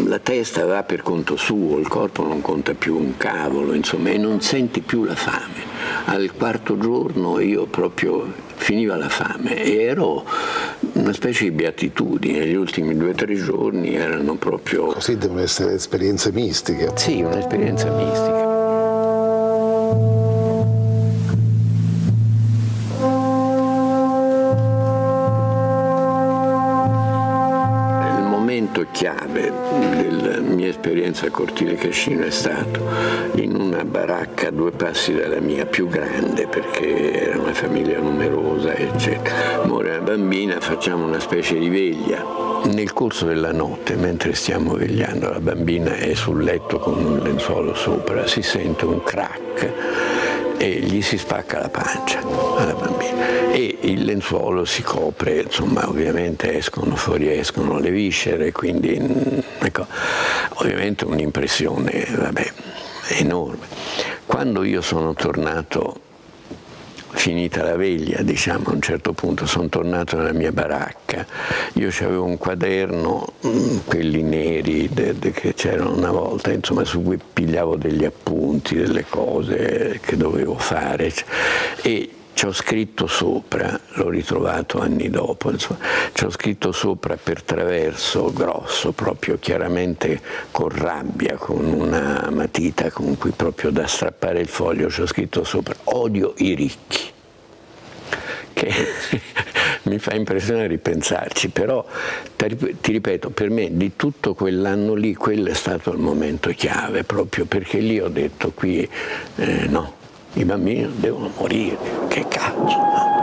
la testa va per conto suo, il corpo non conta più un cavolo, insomma, e non senti più la fame. Al 4º giorno io proprio finiva la fame e ero una specie di beatitudine, gli ultimi 2 o 3 giorni erano proprio... Così devono essere esperienze mistiche. Sì, un'esperienza mistica. Chiave della mia esperienza a Cortile Cascino è stato in una baracca a 2 passi dalla mia, più grande perché era una famiglia numerosa eccetera. Muore una bambina, facciamo una specie di veglia. Nel corso della notte, mentre stiamo vegliando, la bambina è sul letto con un lenzuolo sopra, si sente un crack e gli si spacca la pancia alla bambina e il lenzuolo si copre, insomma ovviamente fuoriescono le viscere, quindi ecco, ovviamente un'impressione enorme. Quando io sono tornato finita la veglia, diciamo, a un certo punto sono tornato nella mia baracca. Io avevo un quaderno, quelli neri che c'erano una volta, insomma, su cui pigliavo degli appunti, delle cose che dovevo fare, e ci ho scritto sopra, l'ho ritrovato anni dopo, insomma, ci ho scritto sopra per traverso grosso, proprio chiaramente con rabbia, con una matita con cui proprio da strappare il foglio, ci ho scritto sopra: odio i ricchi. Che mi fa impressione ripensarci, però ti ripeto, per me di tutto quell'anno lì, quello è stato il momento chiave, proprio perché lì ho detto: qui no. I bambini devono morire, che cazzo, no?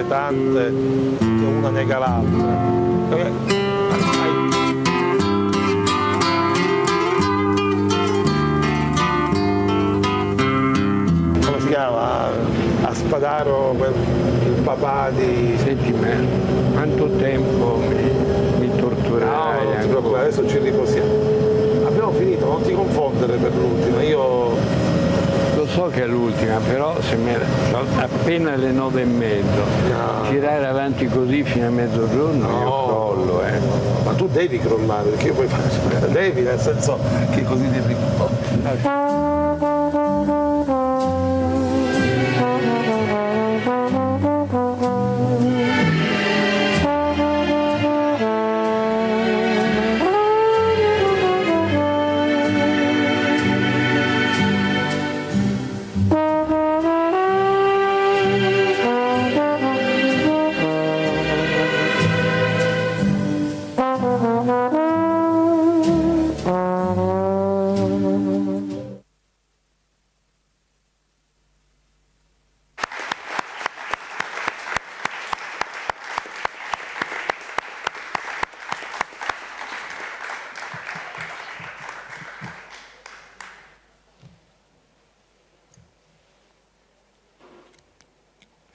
Tante che una nega l'altra. Come si chiama? A Spadaro, il papà di... Senti, ma quanto tempo mi torturerai? No, non ti preoccupare, adesso ci riposiamo. Abbiamo finito, non ti confondere per l'ultima. Io lo so che è l'ultima, però se sono appena le 9:30, girare avanti così fino a mezzogiorno, io crollo. Ma tu devi crollare, perché io poi faccio, devi, nel senso che così devi...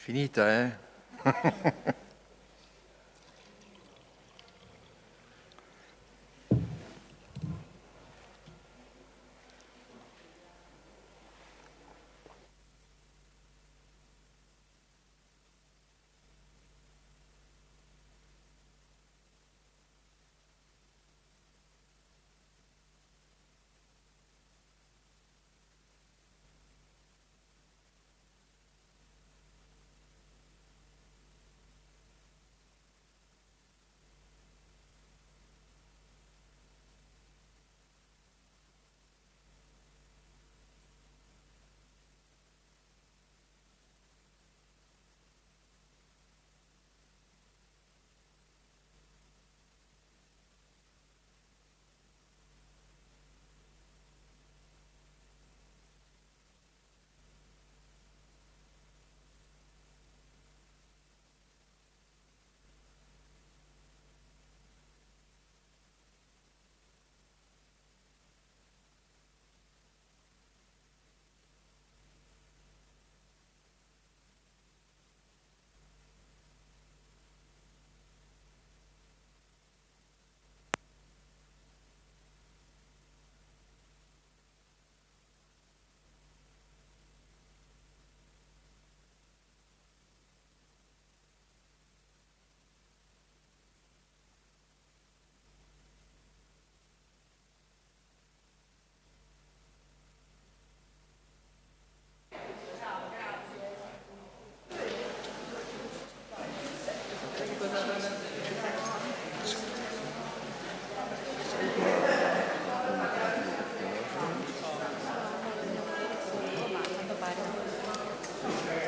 Finita, eh?